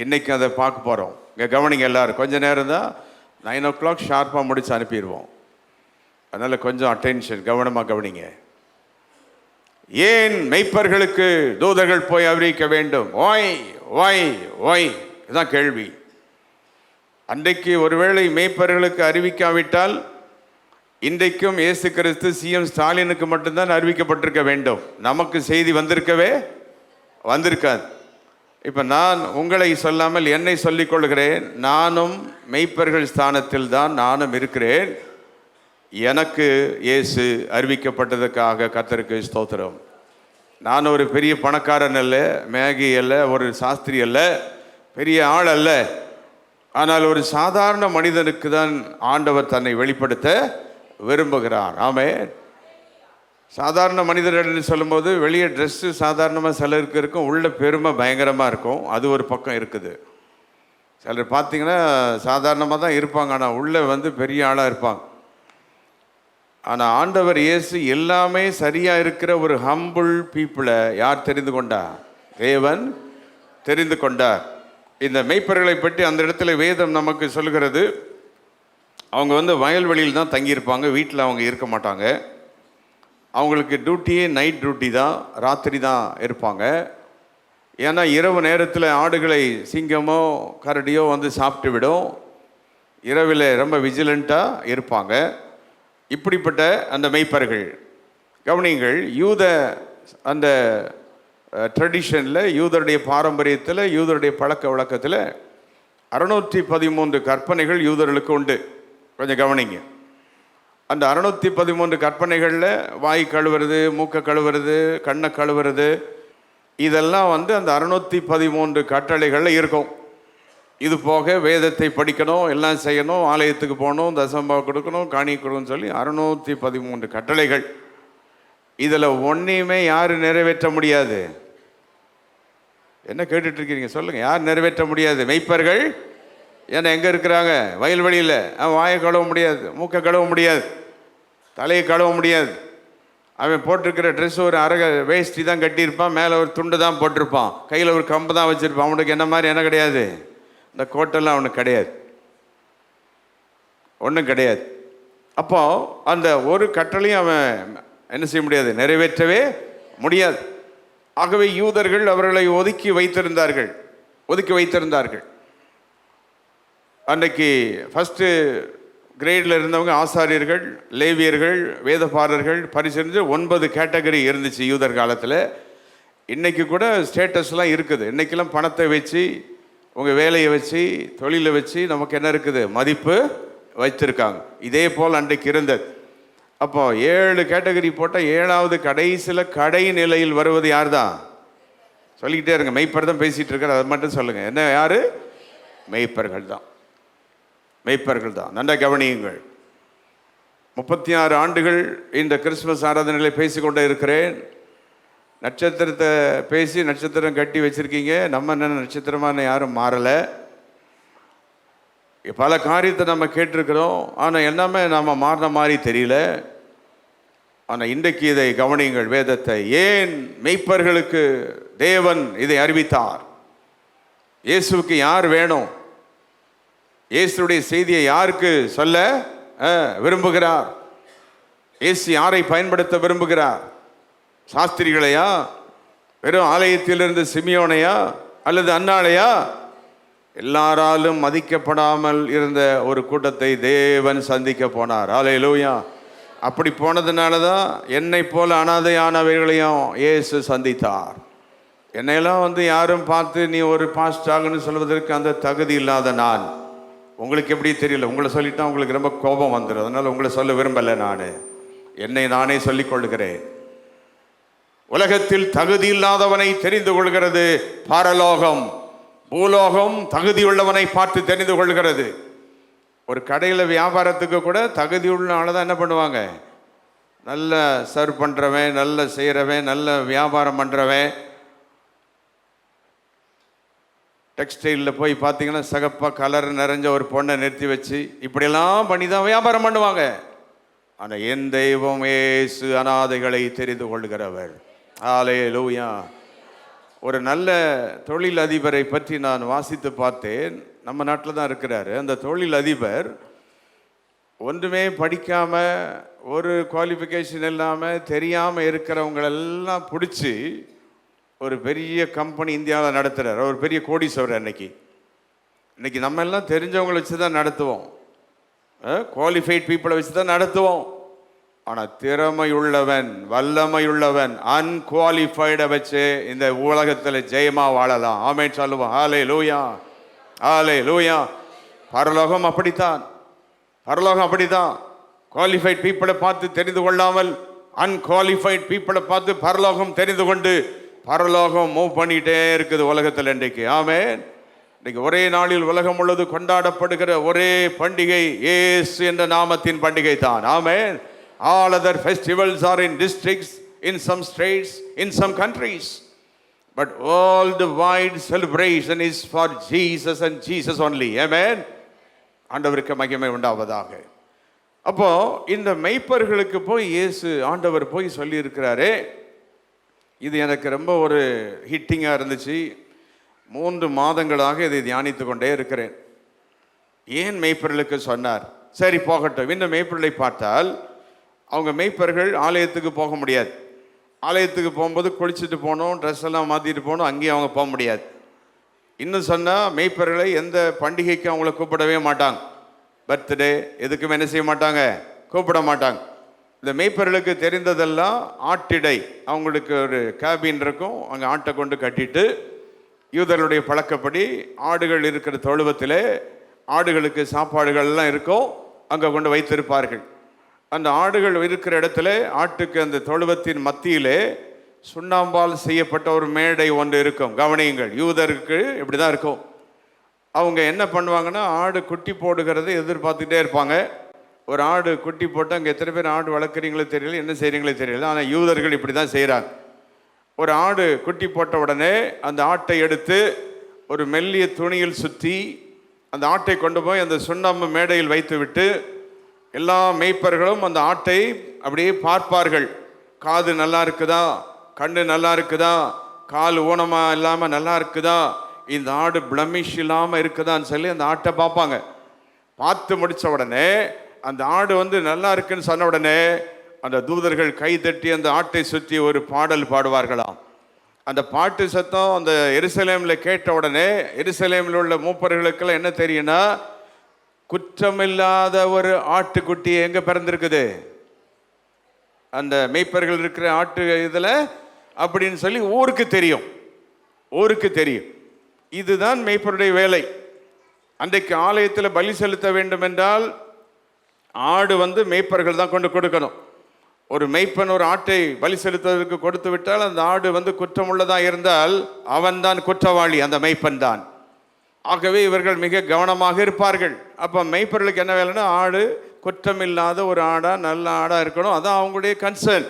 இன்னைக்கு அதை பார்க்க போகிறோம். இங்கே கவனிங்க எல்லாரும். கொஞ்சம் நேரம் தான், 9 o'clock ஷார்ப்பாக முடிச்சு அனுப்பிடுவோம். அதனால் கொஞ்சம் அட்டென்ஷன், கவனமாக கவனிங்க. ஏன் மெய்ப்பர்களுக்கு தூதர்கள் போய் அறிவிக்க வேண்டும்? ஒய் இதுதான் கேள்வி. அன்றைக்கு ஒருவேளை மெய்ப்பர்களுக்கு அறிவிக்காவிட்டால் இன்றைக்கும் இயேசு கிறிஸ்து சிஎம் ஸ்டாலினுக்கு மட்டும்தான் அறிவிக்கப்பட்டிருக்க வேண்டும். நமக்கு செய்தி வந்திருக்கவே வந்திருக்காது. இப்போ நான் உங்களை சொல்லாமல் என்னை சொல்லிக் கொள்கிறேன். நானும் மெய்ப்பர்கள் ஸ்தானத்தில் தான் நானும் இருக்கிறேன். எனக்கு இயேசு அறிவிக்கப்பட்டதுக்காக கர்த்தருக்கு ஸ்தோத்திரம். நான் ஒரு பெரிய பணக்காரன் அல்ல, மேகி அல்ல, ஒரு சாஸ்திரி அல்ல, பெரிய ஆள் அல்ல. ஆனால் ஒரு சாதாரண மனிதனுக்கு தான் ஆண்டவர் தன்னை வெளிப்படுத்த விரும்புகிறார். ஆமென். சாதாரண மனிதர்கள் சொல்லும்போது வெளியே ட்ரெஸ்ஸு சாதாரணமாக சிலருக்கு இருக்கும், உள்ள பெருமை பயங்கரமாக இருக்கும். அது ஒரு பக்கம் இருக்குது. சிலர் பார்த்தீங்கன்னா சாதாரணமாக தான் இருப்பாங்க, ஆனால் உள்ளே பெரிய ஆளாக இருப்பாங்க. ஆனால் ஆண்டவர் இயேசு எல்லாமே சரியாக இருக்கிற ஒரு ஹம்பிள் பீப்புளை யார் தெரிந்து கொண்டார்? தேவன் தெரிந்து கொண்டார். இந்த மெய்ப்பர்களை பற்றி அந்த இடத்துல வேதம் நமக்கு சொல்கிறது, அவங்க வயல்வெளியில் தான் தங்கியிருப்பாங்க, வீட்டில் அவங்க இருக்க மாட்டாங்க. அவங்களுக்கு டியூட்டியே நைட் டியூட்டி தான், ராத்திரி தான் இருப்பாங்க. ஏன்னா இரவு நேரத்தில் ஆடுகளை சிங்கமோ கரடியோ சாப்பிட்டு விடும். இரவில் ரொம்ப விஜிலண்ட்டாக இருப்பாங்க. இப்படிப்பட்ட அந்த மெய்ப்பர்கள் கவனிங்கள், யூத அந்த ட்ரெடிஷனில், யூதருடைய பாரம்பரியத்தில், யூதருடைய பழக்க வழக்கத்தில் 613 கற்பனைகள் யூதர்களுக்கு உண்டு. கொஞ்சம் கவனிங்க. அந்த 613 கற்பனைகளில் வாய் கழுவுறது, மூக்கை கழுவுறது, கண்ணை கழுவுறது, இதெல்லாம் அந்த 613 கட்டளைகளில் இருக்கும். இது போக வேதத்தை படிக்கணும், எல்லாம் செய்யணும், ஆலயத்துக்கு போகணும், தசமபாகம் கொடுக்கணும், காணி கொடுக்கணும்னு சொல்லி 613 கட்டளைகள். இதில் ஒன்றையுமே யார் நிறைவேற்ற முடியாது? என்ன கேட்டுட்டு இருக்கீங்க சொல்லுங்கள். யார் நிறைவேற்ற முடியாது? மெய்ப்பர்கள். ஏன்னா எங்கே இருக்கிறாங்க? வயல்வெளியில். வாயை கழுவ முடியாது, மூக்கை கழுவ முடியாது, தலையை கழுவ முடியாது. அவன் போட்டிருக்கிற ட்ரெஸ் ஒரு வேஷ்டி தான் கட்டியிருப்பான், மேலே ஒரு துண்டு தான் போட்டிருப்பான், கையில் ஒரு கம்பு தான் வச்சுருப்பான். அவனுக்கு என்ன மாதிரி என்ன கிடையாது, இந்த கோட்டெல்லாம் அவனுக்கு கிடையாது, ஒன்றும் கிடையாது. அப்போ அந்த ஒரு கட்டளையும் அவன் என்ன செய்ய முடியாது, நிறைவேற்றவே முடியாது. ஆகவே யூதர்கள் அவர்களை ஒதுக்கி வைத்திருந்தார்கள். அன்றைக்கு ஃபஸ்ட்டு கிரேடில் இருந்தவங்க ஆசாரியர்கள், லேவியர்கள், வேதபாரர்கள், பரிசெஞ்சு 9 கேட்டகரி இருந்துச்சு யூதர் காலத்தில். இன்றைக்கி கூட ஸ்டேட்டஸ்லாம் இருக்குது. இன்றைக்கெல்லாம் பணத்தை வச்சு, உங்கள் வேலையை வச்சு, தொழிலை வச்சு நமக்கு என்ன இருக்குது, மதிப்பு வச்சிருக்காங்க. இதே போல் அன்றைக்கு இருந்தது. அப்போ 7 கேட்டகரி போட்டால் 7வது கடைசியில் கடை நிலையில் வருவது யார் தான்? சொல்லிக்கிட்டே இருங்க. மெய்ப்பர் தான் பேசிகிட்டு இருக்கார், அதை மட்டும் சொல்லுங்கள். என்ன யார்? மெய்ப்பர்கள் தான். நன்றா கவனியுங்கள். 36 ஆண்டுகள் இந்த கிறிஸ்துமஸ் ஆராதனைகளை பேசிக்கொண்டே இருக்கிறேன். நட்சத்திரத்தை பேசி நட்சத்திரம் கட்டி வச்சுருக்கீங்க. நம்ம என்ன நட்சத்திரமான யாரும் மாறலை. பல காரியத்தை நம்ம கேட்டிருக்கிறோம், ஆனால் எல்லாமே நம்ம மாறின மாதிரி தெரியல. ஆனால் இன்றைக்கு இதை கவனியுங்கள், வேதத்தை. ஏன் மெய்ப்பர்களுக்கு தேவன் இதை அறிவித்தார்? இயேசுவுக்கு யார் வேணும்? இயேசுடைய செய்தியை யாருக்கு சொல்ல விரும்புகிறார்? இயேசு யாரை பயன்படுத்த விரும்புகிறார்? சாஸ்திரிகளையா, வெறும் ஆலயத்திலிருந்து சிமியோனையா, அல்லது அன்னாளையா? எல்லாராலும் மதிக்கப்படாமல் இருந்த ஒரு கூட்டத்தை தேவன் சந்திக்க போனார். அல்லேலூயா. அப்படி போனதுனால தான் என்னை போல அனாதையானவர்களையும் இயேசு சந்தித்தார். என்னையெல்லாம் யாரும் பார்த்து நீ ஒரு பாஸ்ட் ஆகுன்னு சொல்வதற்கு அந்த தகுதி இல்லாத நான். உங்களுக்கு எப்படி தெரியல, உங்களை சொல்லிட்டா உங்களுக்கு ரொம்ப கோபம் வந்துடும். அதனால் உங்களை சொல்ல விரும்பலை. நான் என்னை நானே சொல்லிக் கொள்கிறேன். உலகத்தில் தகுதி இல்லாதவனை தெரிந்து கொள்கிறது பரலோகம். பூலோகம் தகுதியுள்ளவனை பார்த்து தெரிந்து கொள்கிறது. ஒரு கடையில் வியாபாரத்துக்கு கூட தகுதியுள்ள ஆளை தான் என்ன பண்ணுவாங்க, நல்ல சர்வ் பண்ணுறவன், நல்ல செய்கிறவன், நல்ல வியாபாரம் பண்ணுறவன். டெக்ஸ்டைலில் போய் பார்த்தீங்கன்னா சிகப்பாக கலர் நிறைஞ்ச ஒரு பொண்ணை நிறுத்தி வச்சு இப்படியெல்லாம் பண்ணி தான் வியாபாரம் பண்ணுவாங்க. ஆனால் என் தெய்வம் இயேசு அனாதைகளை தெரிந்து கொள்கிறவர். அல்லேலூயா. ஒரு நல்ல தொழில் அதிபரை பற்றி நான் வாசித்து பார்த்தேன். நம்ம நாட்டில் தான் இருக்கிறாரு. அந்த தொழில் அதிபர் ஒன்றுமே படிக்காமல், ஒரு குவாலிஃபிகேஷன் இல்லாமல், தெரியாமல் இருக்கிறவங்களெல்லாம் பிடிச்சி ஒரு பெரிய கம்பெனி இந்தியாவில் நடத்துகிறார். ஒரு பெரிய கோடீஸ்வரர். இன்னைக்கு நம்ம எல்லாம் தெரிஞ்சவங்களை வச்சு தான் நடத்துவோம், குவாலிஃபைட் பீப்புளை வச்சு தான் நடத்துவோம். ஆனால் திறமையுள்ளவன், வல்லமையுள்ளவன், அன்குவாலிஃபைடை வச்சு இந்த உலகத்தில் ஜெயமா வாழலாம். ஆமென் சொல்லுவோம். ஹல்லேலூயா, ஹல்லேலூயா. பரலோகம் அப்படித்தான், பரலோகம் அப்படித்தான். குவாலிஃபைட் பீப்புளை பார்த்து தெரிந்து கொள்ளாமல் அன்குவாலிஃபைட் பீப்புளை பார்த்து பரலோகம் தெரிந்து கொண்டு பரலோகம் மூவ் பண்ணிக்கிட்டே இருக்குது உலகத்தில் இன்றைக்கு. ஆமென். இன்னைக்கு ஒரே நாளில் உலகம் முழுவது கொண்டாடப்படுகிற ஒரே பண்டிகை இயேசு என்ற நாமத்தின் பண்டிகை தான். ஆமென். All other festivals are in districts, in some states, in some countries. But all the wide celebration is for Jesus and Jesus only. Amen. ஆண்டவருக்கு மகிமை உண்டாவதாக. அப்போ இந்த மெய்ப்பர்களுக்கு போய் இயேசு ஆண்டவர் போய் சொல்லி இருக்கிறாரே, இது எனக்கு ரொம்ப ஒரு ஹிட்டிங்காக இருந்துச்சு. 3 மாதங்களாக இதை தியானித்து கொண்டே இருக்கிறேன். ஏன் மெய்ப்பர்களுக்கு சொன்னார்? சரி போகட்டும். இந்த மெய்ப்பர்களை பார்த்தால் அவங்க மெய்ப்பர்கள் ஆலயத்துக்கு போக முடியாது. ஆலயத்துக்கு போகும்போது குளிச்சுட்டு போகணும், ட்ரெஸ் எல்லாம் மாற்றிட்டு போகணும், அங்கேயும் அவங்க போக முடியாது. இன்னும் சொன்னால் மெய்ப்பர்களை எந்த பண்டிகைக்கும் அவங்கள கூப்பிடவே மாட்டாங்க. பர்த்டே எதுக்குமே என்ன செய்ய மாட்டாங்க, கூப்பிட மாட்டாங்க. இந்த மெய்ப்பர்களுக்கு தெரிந்ததெல்லாம் ஆட்டிடை. அவங்களுக்கு ஒரு கேபின் இருக்கும், அங்கே ஆட்டை கொண்டு கட்டிட்டு யூதர்களுடைய பழக்கப்படி ஆடுகள் இருக்கிற தொழுவத்தில் ஆடுகளுக்கு சாப்பாடுகள்லாம் இருக்கும், அங்கே கொண்டு வைத்திருப்பார்கள். அந்த ஆடுகள் இருக்கிற இடத்துல ஆட்டுக்கு அந்த தொழுவத்தின் மத்தியிலே சுண்ணாம்பால் செய்யப்பட்ட ஒரு மேடை ஒன்று இருக்கும். கவனியுங்கள், யூதருக்கு இப்படி தான் இருக்கும். அவங்க என்ன பண்ணுவாங்கன்னா, ஆடு குட்டி போடுகிறத எதிர்பார்த்துட்டே இருப்பாங்க. ஒரு ஆடு குட்டி போட்டு அங்கே எத்தனை பேர் ஆடு வளர்க்குறீங்களோ தெரியல, என்ன செய்கிறீங்களோ தெரியல, ஆனால் யூதர்கள் இப்படி தான் செய்கிறாங்க. ஒரு ஆடு குட்டி போட்ட உடனே அந்த ஆட்டை எடுத்து ஒரு மெல்லிய துணியில் சுற்றி அந்த ஆட்டை கொண்டு போய் அந்த சுண்ணாம்பு மேடையில் வைத்து விட்டு எல்லா மேய்ப்பர்களும் அந்த ஆட்டை அப்படியே பார்ப்பார்கள். காது நல்லா இருக்குதா, கண்ணு நல்லா இருக்குதா, கால் ஊனமாக இல்லாமல் நல்லா இருக்குதா, இந்த ஆடு பிளமிஷ் இல்லாமல் இருக்குதான்னு சொல்லி அந்த ஆட்டை பார்ப்பாங்க. பார்த்து முடித்த உடனே அந்த ஆடு நல்லா இருக்குன்னு சொன்ன உடனே அந்த தூதர்கள் கை தட்டி அந்த ஆட்டை சுற்றி ஒரு பாடல் பாடுவார்களாம். அந்த பாட்டு சத்தம் அந்த எருசலேமில் கேட்ட உடனே எருசலேமில் உள்ள மூப்பர்களுக்கெல்லாம் என்ன தெரியும்னா, குற்றமில்லாத ஒரு ஆட்டுக்குட்டி எங்கே பிறந்திருக்குது, அந்த மெய்ப்பர்கள் இருக்கிற ஆட்டு இதில் அப்படின்னு சொல்லி ஊருக்கு தெரியும், ஊருக்கு தெரியும். இதுதான் மெய்ப்பருடைய வேலை. அன்றைக்கு ஆலயத்தில் பலி செலுத்த வேண்டும் என்றால் ஆடு மெய்ப்பர்கள் தான் கொண்டு கொடுக்கணும். ஒரு மெய்ப்பன் ஒரு ஆட்டை பலி செலுத்துவதற்கு கொடுத்து விட்டால் அந்த ஆடு குற்றமுள்ளதாக இருந்தால் அவன்தான் குற்றவாளி, அந்த மெய்ப்பன் தான். ஆகவே இவர்கள் மிக கவனமாக இருப்பார்கள். அப்போ மெய்ப்பர்களுக்கு என்ன வேலைன்னா, ஆடு குற்றமில்லாத ஒரு ஆடாக நல்ல ஆடாக இருக்கணும், அதான் அவங்களுடைய கன்சர்ன்.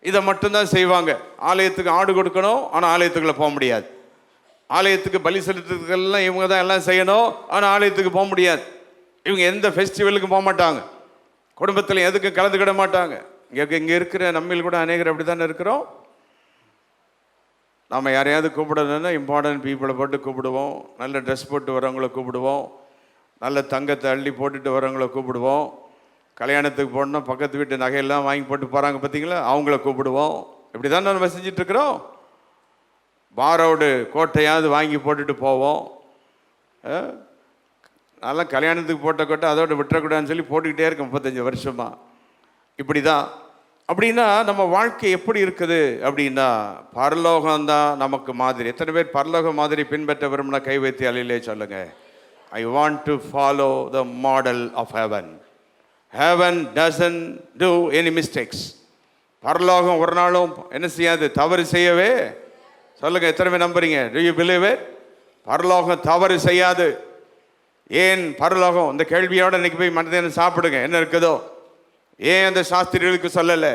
இதை மட்டும்தான் செய்வாங்க. ஆலயத்துக்கு ஆடு கொடுக்கணும், ஆனால் ஆலயத்துக்குள்ளே போக முடியாது. ஆலயத்துக்கு பலி செலுத்துறதுக்கெல்லாம் இவங்க தான் எல்லாம் செய்யணும், ஆனால் ஆலயத்துக்கு போக முடியாது. இவங்க எந்த ஃபெஸ்டிவலுக்கும் போக மாட்டாங்க, குடும்பத்தில் எதுக்கும் கலந்துக்கிட மாட்டாங்க. இங்கே இருக்கிற நம்மில் கூட அநேகர் அப்படி தானே இருக்கிறோம். நாம் யாரையாவது கூப்பிடணுன்னா இம்பார்ட்டன்ட் பீப்புளை போட்டு கூப்பிடுவோம், நல்ல ட்ரெஸ் போட்டு வரவங்கள கூப்பிடுவோம், நல்ல தங்கத்தை அள்ளி போட்டுட்டு வரவங்கள கூப்பிடுவோம். கல்யாணத்துக்கு போடணும், பக்கத்து வீட்டு நகையெல்லாம் வாங்கி போட்டு போகிறாங்க பார்த்தீங்களா, அவங்கள கூப்பிடுவோம். இப்படி தான் நம்ம செஞ்சிட்ருக்குறோம். பாரோடு கோட்டையாவது வாங்கி போட்டுட்டு போவோம். நல்லா கல்யாணத்துக்கு போட்ட கோட்டை அதோட விட்டுறக்கூடாதுன்னு சொல்லி போட்டுக்கிட்டே இருக்கேன் 35 வருஷமாக. இப்படி தான். அப்படின்னா நம்ம வாழ்க்கை எப்படி இருக்குது அப்படின்னா, பரலோகம்தான் நமக்கு மாதிரி. எத்தனை பேர் பரலோக மாதிரி பின்பற்ற விரும்பினா கை வைத்து அலையிலே சொல்லுங்க. I want to follow the model of heaven. Heaven doesn't do any mistakes. பரலோகம் ஒரு நாளும் என்ன செய்யாது, தவறு செய்யவே. சொல்லுங்க, எத்தனை பேர் நம்புறீங்க? To you believe it? பரலோகம் தவறு செய்யாது. ஏன் பரலோகம்? இந்த கேள்வியோட இன்னைக்கு போய் மனதை சாப்பிடுங்க, என்ன இருக்குதோ. ஏன் அந்த சாஸ்திரிகளுக்கு சொல்லலை?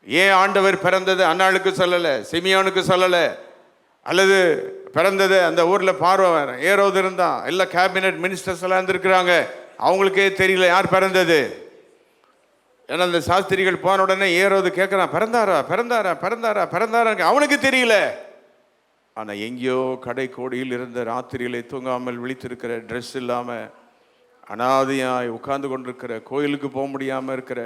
ஏன் ஆண்டவர் பிறந்தது அன்னாளுக்கு சொல்லலை, சிமியோனுக்கு சொல்லலை? அல்லது பிறந்தது அந்த ஊரில் பார்வன் ஏரோது இருந்தான், எல்லா கேபினட் மினிஸ்டர்ஸ் எல்லாம் இருந்திருக்கிறாங்க, அவங்களுக்கே தெரியல யார் பிறந்தது. ஏன்னா அந்த சாஸ்திரிகள் போன உடனே ஏரோது கேட்குறான், பிறந்தாரா பிறந்தாரா பிறந்தாரா பிறந்தாரா, அவனுக்கு தெரியல. ஆனால் எங்கேயோ கடை கோடியில் இருந்த ராத்திரிகளை தூங்காமல் விழித்திருக்கிற, ட்ரெஸ் இல்லாமல் அனாதையாய் உட்கார்ந்து கொண்டிருக்கிற, கோயிலுக்கு போக முடியாமல் இருக்கிற,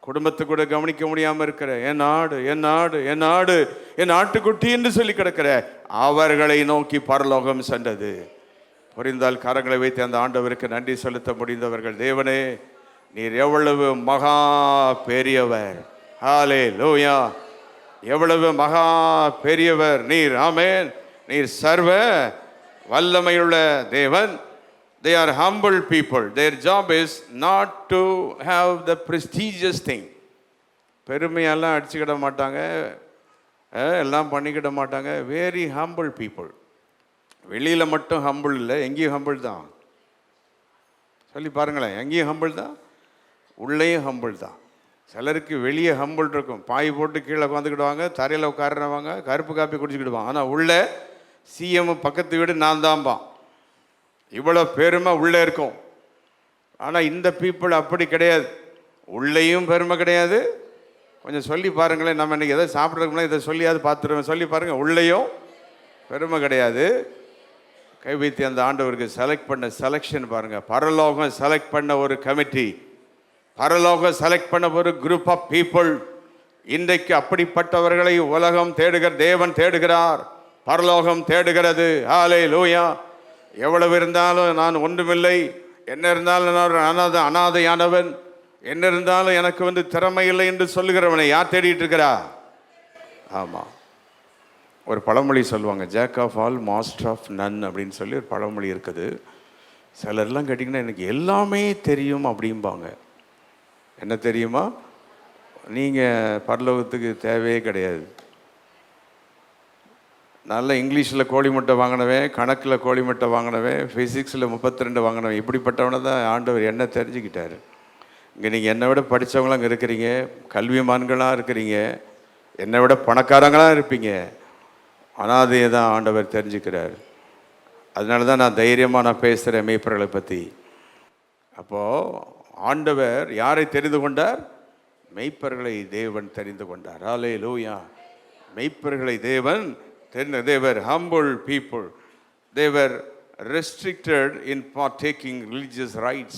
குடும்பத்தை கூட கவனிக்க முடியாமல் இருக்கிற, என் நாடு என் நாடு என் நாடு என் நாட்டுக்குட்டி என்று சொல்லி கிடக்கிற அவர்களை நோக்கி பரலோகம் சென்றது. புரிந்தால் கரங்களை வைத்து அந்த ஆண்டவருக்கு நன்றி செலுத்த முடிந்தவர்கள். தேவனே, நீர் எவ்வளவு மகா பெரியவர். ஹல்லேலூயா. எவ்வளவு மகா பெரியவர் நீர். ஆமென். நீர் சர்வ வல்லமையுள்ள தேவன். They are humble people. Their job is not to have the prestigious thing. பெருமையெல்லாம் அடிச்சுக்கிட மாட்டாங்க, எல்லாம் பண்ணிக்கிட மாட்டாங்க. Very humble people. வெளியில் மட்டும் ஹம்பிள் இல்லை, எங்கேயும் ஹம்பிள் தான். சொல்லி பாருங்களேன், எங்கேயும் ஹம்பிள் தான், உள்ளேயும் ஹம்பிள் தான். சிலருக்கு வெளியே ஹம்பிள் இருக்கும், பாய் போட்டு கீழே உட்காந்துக்கிடுவாங்க, தரையில் உட்காருறவாங்க, கருப்பு காப்பி குடிச்சுக்கிடுவாங்க. ஆனால் உள்ளே சிஎம் பக்கத்து வீடு நான் தான்பான். இவ்வளோ பெருமை உள்ளே இருக்கும். ஆனால் இந்த பீப்புள் அப்படி கிடையாது. உள்ளேயும் பெருமை கிடையாது. கொஞ்சம் சொல்லி பாருங்களேன், நம்ம இன்றைக்கி எதை சாப்பிட்றதுக்குலாம் இதை சொல்லியாவது பார்த்துருவேன். சொல்லி பாருங்கள், உள்ளேயும் பெருமை கிடையாது. கை வைத்து அந்த ஆண்டவருக்கு செலக்ட் பண்ண செலெக்ஷன் பாருங்கள். பரலோகம் செலக்ட் பண்ண ஒரு கமிட்டி, பரலோகம் செலக்ட் பண்ண ஒரு குரூப் ஆஃப் பீப்புள். இன்றைக்கு அப்படிப்பட்டவர்களை உலகம் தேடுகிற, தேவன் தேடுகிறார், பரலோகம் தேடுகிறது. ஹல்லேலூயா. எவ்வளவு இருந்தாலும் நான் ஒன்றுமில்லை, என்ன இருந்தாலும் நான் அனாதையானவன், என்ன இருந்தாலும் எனக்கு திறமை இல்லை என்று சொல்லுகிறவனை யார் தேடிட்டு இருக்கிறா? ஆமாம். ஒரு பழமொழி சொல்லுவாங்க, jack of all master of none அப்படின்னு சொல்லி ஒரு பழமொழி இருக்குது. சிலர்லாம் கேட்டிங்கன்னா எனக்கு எல்லாமே தெரியும் அப்படிம்பாங்க. என்ன தெரியுமா? நீங்கள் பரலோகத்துக்கு தேவையே கிடையாது. நல்ல இங்கிலீஷில் கோழி முட்டை வாங்கினவன், கணக்கில் கோழி முட்டை வாங்கினவன், ஃபிசிக்ஸில் 32 வாங்கினவன், இப்படிப்பட்டவனை தான் ஆண்டவர் என்ன தெரிஞ்சுக்கிட்டார். இங்கே நீங்கள் என்னை விட படித்தவங்களாம் அங்கே இருக்கிறீங்க, கல்விமான்களாக இருக்கிறீங்க, என்னை விட பணக்காரங்களாக இருப்பீங்க. அனாதையை தான் ஆண்டவர் தெரிஞ்சுக்கிறார். அதனால தான் நான் தைரியமாக நான் பேசுகிறேன் மேய்ப்பர்களை பற்றி. அப்போது ஆண்டவர் யாரை தெரிந்து கொண்டார்? மெய்ப்பர்களை தேவன் தெரிந்து கொண்டார். ஹல்லேலூயா. மெய்ப்பர்களை தேவன் தெரிந்த. They were humble people. They were restricted in partaking religious rites.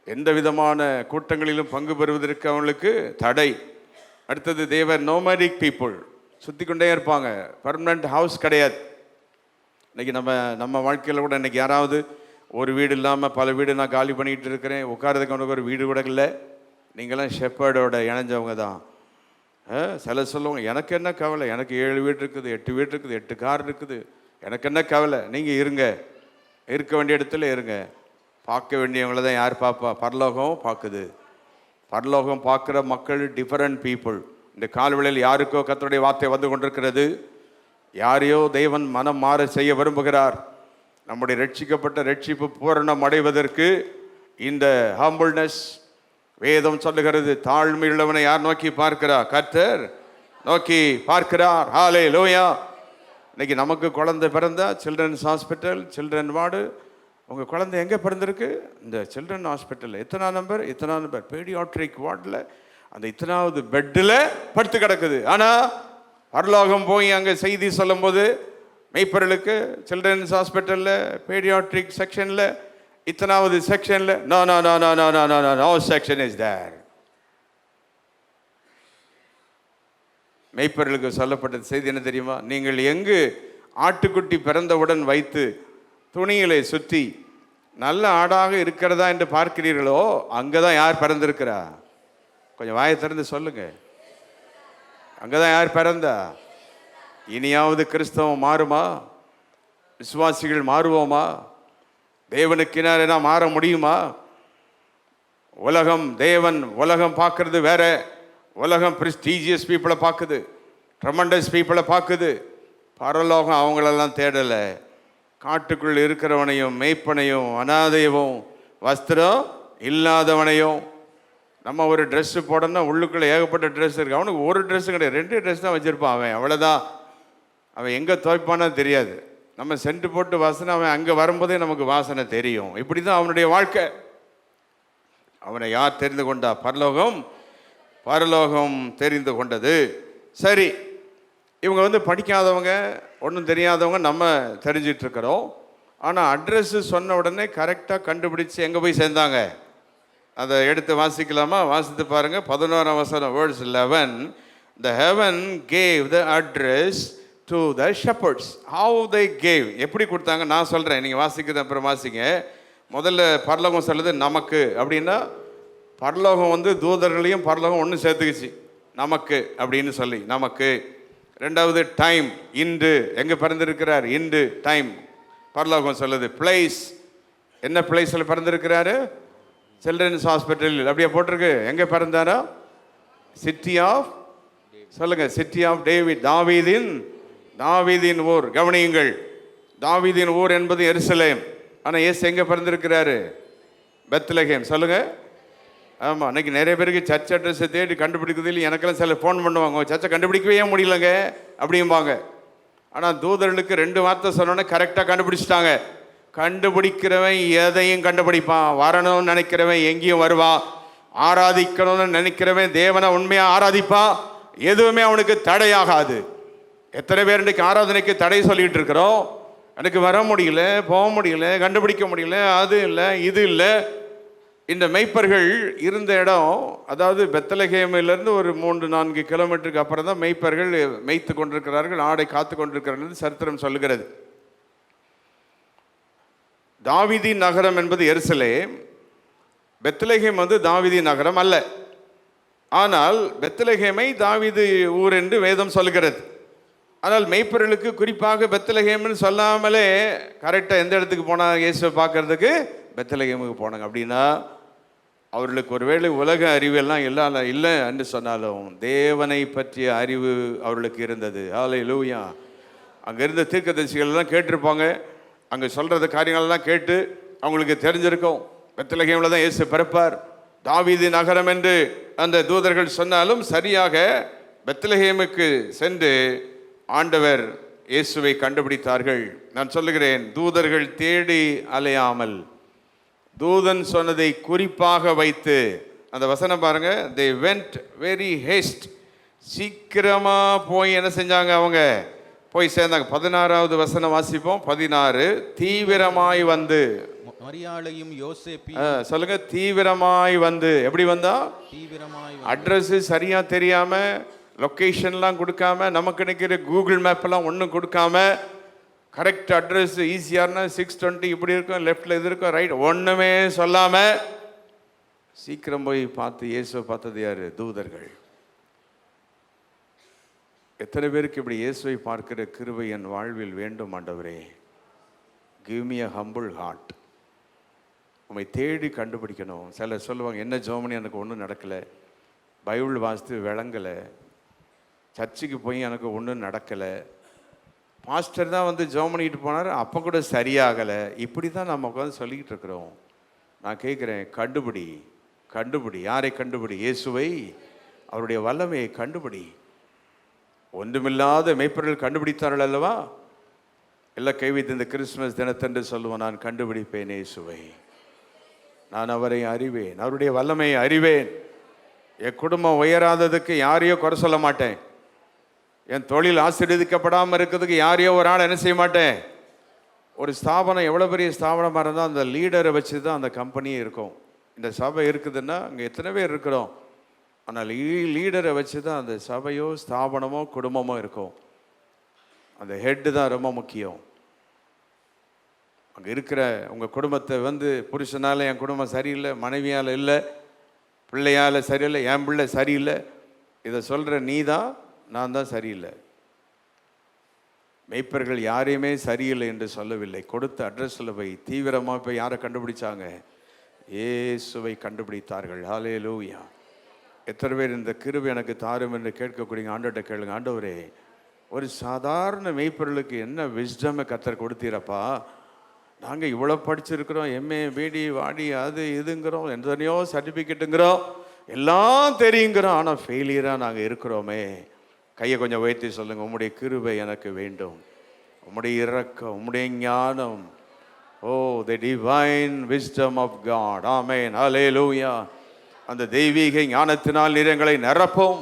எந்த விதமான கூட்டங்களிலும் பங்கு பெறுவதற்கு அவங்களுக்கு தடை. அடுத்தது they were nomadic people. சுற்றி கொண்டே இருப்பாங்க, பர்மனண்ட் ஹவுஸ் கிடையாது. இன்றைக்கி நம்ம வாழ்க்கையில் கூட இன்றைக்கி யாராவது ஒரு வீடு இல்லாமல் பல வீடு நான் காலி பண்ணிகிட்டு இருக்கிறேன், உட்காரதுக்கு அவனுக்கு ஒரு வீடு கூட இல்லை. நீங்களாம் ஷெப்பர்டோட இணைஞ்சவங்க தான். சில சொல்லுவாங்க, எனக்கு என்ன கவலை, எனக்கு 7 வீடு இருக்குது, 8 வீடு இருக்குது, 8 கார் இருக்குது, எனக்கு என்ன கவலை. நீங்கள் இருங்க, இருக்க வேண்டிய இடத்துல இருங்க. பார்க்க வேண்டியவங்கள தான் யார் பார்ப்பா? பரலோகம் பார்க்குது. பரலோகம் பார்க்குற மக்கள் டிஃபரெண்ட் பீப்புள். இந்த கால்வெளியில் யாருக்கோ கர்த்தருடைய வார்த்தை வந்து கொண்டிருக்கிறது. யாரையோ தேவன் மனம் மாற செய்ய விரும்புகிறார். நம்முடைய ரட்சிக்கப்பட்ட ரட்சிப்பு பூரணம் அடைவதற்கு இந்த ஹம்பிள்னஸ், வேதம் சொல்லுகிறது, தாழ்மையுள்ளவனை யார் நோக்கி பார்க்கிறார்? கர்த்தர் நோக்கி பார்க்கிறார். ஹல்லேலூயா. இன்னைக்கு நமக்கு குழந்தை பிறந்தா சில்ட்ரன்ஸ் ஹாஸ்பிட்டல், சில்ட்ரன் வார்டு. உங்கள் குழந்தை எங்கே பிறந்திருக்கு? இந்த சில்ட்ரன் ஹாஸ்பிட்டலில். இத்தனாம் நம்பர் பீடியாட்ரிக் வார்டில் அந்த இத்தனாவது பெட்டில் படுத்து கிடக்குது. ஆனால் பரலோகம் போய் அங்கே செய்தி சொல்லும் போது மெய்ப்பொருளுக்கு சில்ட்ரன்ஸ் ஹாஸ்பிட்டலில் பீடியாட்ரிக் செக்ஷனில் இத்தனாவது செக்ஷனில் நோ செக்ஷன் இஸ் தேர். மெய்ப்பொருளுக்கு சொல்லப்பட்ட செய்தி என்ன தெரியுமா? நீங்கள் எங்கு ஆட்டுக்குட்டி பிறந்தவுடன் வைத்து துணிகளை சுற்றி நல்ல ஆடாக இருக்கிறதா என்று பார்க்கிறீர்களோ அங்கே தான் யார் பிறந்திருக்கிறா? கொஞ்சம் வாயை திறந்து சொல்லுங்க. அங்கே தான் யார் பிறந்தா? இனியாவது கிறிஸ்தவம் மாறுமா? விசுவாசிகள் மாறுவோமா? தேவனுக்கினாரா மாற முடியுமா? உலகம் பார்க்கறது வேற. உலகம் ப்ரெஸ்டீஜியஸ் பீப்புளை பார்க்குது, ட்ரமண்டஸ் பீப்புளை பார்க்குது. பரலோகம் அவங்களெல்லாம் தேடலை. காட்டுக்குள் இருக்கிறவனையும் மேய்ப்பனையும் அனாதையவும் வஸ்திரம் இல்லாதவனையும். நம்ம ஒரு ட்ரெஸ்ஸு போடணும்னா உள்ளுக்குள்ளே ஏகப்பட்ட ட்ரெஸ் இருக்குது. அவனுக்கு ஒரு ட்ரெஸ்ஸு கிடையாது, 2 ட்ரெஸ் தான் வச்சுருப்பான். அவன் அவ்வளோதான். அவன் எங்கே துவைப்பானா தெரியாது. நம்ம சென்ட் போட்டு வாசனை, அவன் அங்கே வரும்போதே நமக்கு வாசனை தெரியும். இப்படி தான் அவனுடைய வாழ்க்கை. அவனை யார் தெரிந்து கொண்டா? பரலோகம் தெரிந்து கொண்டது. சரி, இவங்க படிக்காதவங்க, ஒன்றும் தெரியாதவங்க, நம்ம தெரிஞ்சிட்ருக்கிறோம். ஆனால் அட்ரெஸ்ஸு சொன்ன உடனே கரெக்டாக கண்டுபிடிச்சி எங்கே போய் சேர்ந்தாங்க? அதை எடுத்து வாசிக்கலாமா? வாசித்து பாருங்கள். 11ஆம் வசனம், verse 11. The heaven gave the address to the shepherds. How they gave, எப்படி கொடுத்தாங்க நான் சொல்கிறேன், நீங்கள் வாசிக்கிறது அப்புறம் வாசிங்க. முதல்ல பரலோகம் சொல்லுது நமக்கு அப்படின்னா, பரலோகம் வந்து தூதர்களையும் பரலோகம் ஒன்று சேர்த்துக்குச்சு. நமக்கு அப்படின்னு சொல்லி நமக்கு. ரெண்டாவது டைம், இன்று எங்கே பிறந்திருக்கிறார், இன்று டைம் பரலோகம் சொல்லுது. பிளேஸ், என்ன பிளேஸில் பிறந்திருக்கிறாரு, சில்ட்ரன்ஸ் ஹாஸ்பிட்டல் அப்படியே போட்டிருக்கு. எங்கே பிறந்தாரோ, சிட்டி ஆஃப், சொல்லுங்க, சிட்டி ஆஃப் டேவிட், தாவீதின் ஊர். கவனியுங்கள், தாவீதின் ஊர் என்பது எருசலேம். ஆனால் இயேசு எங்கே பிறந்திருக்கிறாரு, பெத்லகேம். சொல்லுங்க. ஆமாம், அன்றைக்கி நிறைய பேருக்கு சர்ச் அட்ரஸை தேடி கண்டுபிடிக்கிறது இல்லை. எனக்கெல்லாம் சில ஃபோன் பண்ணுவாங்க, சர்ச்சை கண்டுபிடிக்கவே முடியலங்க அப்படிம்பாங்க. ஆனால் தூதர்களுக்கு 2 வார்த்தை சொன்னோன்னே கரெக்டாக கண்டுபிடிச்சிட்டாங்க. கண்டுபிடிக்கிறவன் எதையும் கண்டுபிடிப்பான். வரணும்னு நினைக்கிறவன் எங்கேயும் வருவான். ஆராதிக்கணும்னு நினைக்கிறவன் தேவனை உண்மையாக ஆராதிப்பான். எதுவுமே அவனுக்கு தடையாகாது. எத்தனை பேர் இன்றைக்கு ஆராதனைக்கு தடை சொல்லிகிட்டு இருக்கிறோம். எனக்கு வர முடியல, போக முடியல, கண்டுபிடிக்க முடியல, அது இல்லை, இது இல்லை. இந்த மெய்ப்பர்கள் இருந்த இடம், அதாவது பெத்லகேமிலிருந்து ஒரு 3-4 கிலோமீட்டருக்கு அப்புறம் தான் மெய்ப்பர்கள் மேய்த்து கொண்டிருக்கிறார்கள், ஆடை காத்து கொண்டிருக்கிறார்கள் சரித்திரம் சொல்லுகிறது. தாவீதி நகரம் என்பது எருசலேம். பெத்லகேம் வந்து தாவீதி நகரம் அல்ல. ஆனால் பெத்லகேமை தாவீது ஊர் என்று வேதம் சொல்கிறது. ஆனால் மெய்ப்பர்களுக்கு குறிப்பாக பெத்லகேம்னு சொல்லாமலே கரெக்டாக எந்த இடத்துக்கு போனாங்க, இயேசுவை பார்க்கறதுக்கு பெத்லகேமுக்கு போனாங்க. அப்படின்னா அவர்களுக்கு ஒருவேளை உலக அறிவெல்லாம் இல்லை என்று சொன்னாலும் தேவனை பற்றிய அறிவு அவர்களுக்கு இருந்தது. ஹல்லேலூயா. அங்கே இருந்த தீர்க்கதரிசிகள்லாம் கேட்டிருப்பாங்க. அங்கே சொல்கிறது காரியங்கள்லாம் கேட்டு அவங்களுக்கு தெரிஞ்சிருக்கும். பெத்லகேமில் தான் இயேசு பிறப்பார், தாவீது நகரம் என்று அந்த தூதர்கள் சொன்னாலும் சரியாக பெத்லகேமுக்கு சென்று ஆண்டவர் இயேசுவை கண்டுபிடித்தார்கள். நான் சொல்லுகிறேன், தூதர்கள் தேடி அலையாமல் தூதன் சொன்னதை குறிப்பாக வைத்து, அந்த வசனம் பாருங்க, they went very haste, சீக்கிரமா போய் என்ன செஞ்சாங்க, அவங்க போய் சேர்ந்தாங்க. 16வது வசனம் வாசிப்போம். 16, தீவிரமாய் வந்து, மரியாளையும் யோசேப்பையும், சொல்லுங்க, தீவிரமாய் வந்து. எப்படி வந்தா, தீவிரமாய், அட்ரஸ் சரியா தெரியாம, லொக்கேஷன்லாம் கொடுக்காம, நமக்கு நினைக்கிற கூகுள் மேப்லாம் ஒன்றும் கொடுக்காம, கரெக்ட் அட்ரஸ் ஈஸியார்னா 620 இப்படி இருக்கும், லெஃப்டில் இது இருக்கும், ரைட் ஒன்றுமே சொல்லாமல் சீக்கிரம் போய் பார்த்து இயேசுவை பார்த்தது யார், தூதர்கள். எத்தனை பேருக்கு இப்படி இயேசுவை பார்க்கிற கிருபை என் வாழ்வில் வேண்டும் ஆண்டவரே. Give me a humble heart. உண்மை தேடி கண்டுபிடிக்கணும். சிலர் சொல்லுவாங்க, என்ன ஜோமனி எனக்கு ஒன்றும் நடக்கலை, பைபிள் வாசித்து விளங்கலை, சர்ச்சுக்கு போய் எனக்கு ஒன்றும் நடக்கலை, மாஸ்டர் தான் வந்து ஜெபம் பண்ணிட்டு போனார், அப்போ கூட சரியாகலை, இப்படி தான் நம்ம உட்காந்து சொல்லிக்கிட்டு இருக்கிறோம். நான் கேட்குறேன், கண்டுபிடி. யாரை கண்டுபிடி? இயேசுவை, அவருடைய வல்லமையை கண்டுபிடி. ஒன்றுமில்லாத மெய்ப்பர்கள் கண்டுபிடித்தார்கள் அல்லவா? எல்லாம் கைவித்து இந்த கிறிஸ்துமஸ் தினத்தன்று சொல்லுவோம், நான் கண்டுபிடிப்பேன் இயேசுவை, நான் அவரை அறிவேன், அவருடைய வல்லமையை அறிவேன். என் குடும்பம் உயராததுக்கு யாரையோ குறை சொல்ல மாட்டேன். என் தொழில் ஆசீர்வதிக்கப்படாமல் இருக்கிறதுக்கு யாரையோ ஒரு ஆள் என்ன செய்ய மாட்டேன். ஒரு ஸ்தாபனம் எவ்வளோ பெரிய ஸ்தாபனமாக இருந்தால் அந்த லீடரை வச்சு தான் அந்த கம்பெனியே இருக்கும். இந்த சபை இருக்குதுன்னா அங்கே எத்தனை பேர் இருக்கிறோம், ஆனால் லீடரை வச்சு தான் அந்த சபையோ ஸ்தாபனமோ குடும்பமோ இருக்கும். அந்த ஹெட்டு தான் ரொம்ப முக்கியம். அங்கே இருக்கிற உங்கள் குடும்பத்தை வந்து, புருஷனால் என் குடும்பம் சரியில்லை, மனைவியால் இல்லை, பிள்ளையால் சரியில்லை, என் பிள்ளை சரியில்லை, இதை சொல்கிற நீ தான், நான் தான் சரியில்லை. மெய்ப்பர்கள் யாரையுமே சரியில்லை என்று சொல்லவில்லை. கொடுத்த அட்ரஸில் போய் தீவிரமாக போய் யாரை கண்டுபிடிச்சாங்க, இயேசுவை கண்டுபிடித்தார்கள். ஹல்லேலூயா. எத்தனை பேர் இந்த கிருபை எனக்கு தாரும் என்று கேட்கக்கூடிய ஆண்டவர்கிட்ட கேளுங்க, ஆண்டவரே ஒரு சாதாரண மெய்ப்பர்களுக்கு என்ன விஸ்டமை கர்த்தர் கொடுத்தீரப்பா. நாங்கள் இவ்வளோ படிச்சிருக்கிறோம், எம்ஏ பிடி வாடி அது இதுங்கிறோம், எத்தனையோ சர்டிஃபிகேட்டுங்கிறோம், எல்லாம் தெரியுங்கிறோம், ஆனால் ஃபெயிலியராக நாங்கள் இருக்கிறோமே. கையை கொஞ்சம் உயர்த்தி சொல்லுங்கள், உம்முடைய கிருபை எனக்கு வேண்டும், உம்முடைய இரக்கம், உம்முடைய ஞானம். Oh the divine wisdom of God. Amen. Hallelujah. அந்த தெய்வீக ஞானத்தினால் நீரங்களை நிரப்பும்.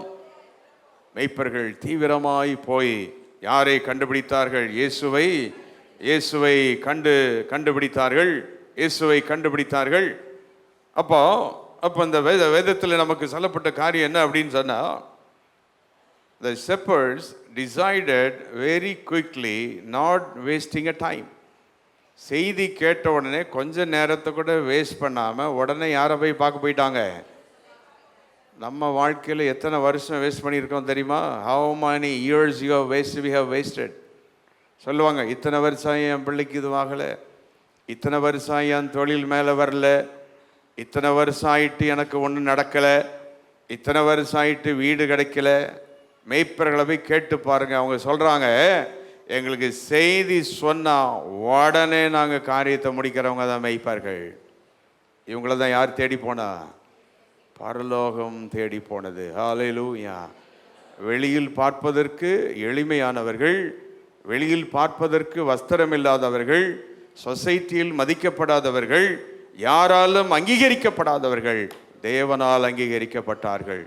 மெய்ப்பர்கள் தீவிரமாய் போய் யாரை கண்டுபிடித்தார்கள்? இயேசுவை கண்டுபிடித்தார்கள். அப்போ இந்த வேதத்தில் நமக்கு சொல்லப்பட்ட காரியம் என்ன அப்படின்னு சொன்னால், the shepherds decided very quickly, not wasting a time. செய்தி கேட்ட உடனே கொஞ்ச நேரத்தை கூட வேஸ்ட் பண்ணாமல் உடனே யாரை போய் பார்க்க போயிட்டாங்க. நம்ம வாழ்க்கையில் எத்தனை வருஷம் வேஸ்ட் பண்ணியிருக்கோம் தெரியுமா? How many years you have wasted, we have wasted. சொல்லுவாங்க, இத்தனை வருஷம் என் பிள்ளைக்கு இதுவாகலை, இத்தனை வருஷம் என் தொழில் மேலே வரல, இத்தனை வருஷம் ஆயிட்டு எனக்கு ஒன்றும் நடக்கலை, இத்தனை வருஷம் ஆயிட்டு வீடு கிடைக்கல. மேய்ப்பர்களை போய் கேட்டு பாருங்கள், அவங்க சொல்கிறாங்க, எங்களுக்கு செய்தி சொன்னால் உடனே நாங்கள் காரியத்தை முடிக்கிறவங்க தான் மேய்ப்பார்கள். இவங்கள தான் யார் தேடி போனா? பரலோகம் தேடி போனது. ஹல்லேலூயா. வெளியில் பார்ப்பதற்கு எளிமையானவர்கள், வெளியில் பார்ப்பதற்கு வஸ்திரம் இல்லாதவர்கள், சொசைட்டியில் மதிக்கப்படாதவர்கள், யாராலும் அங்கீகரிக்கப்படாதவர்கள் தேவனால் அங்கீகரிக்கப்பட்டார்கள்.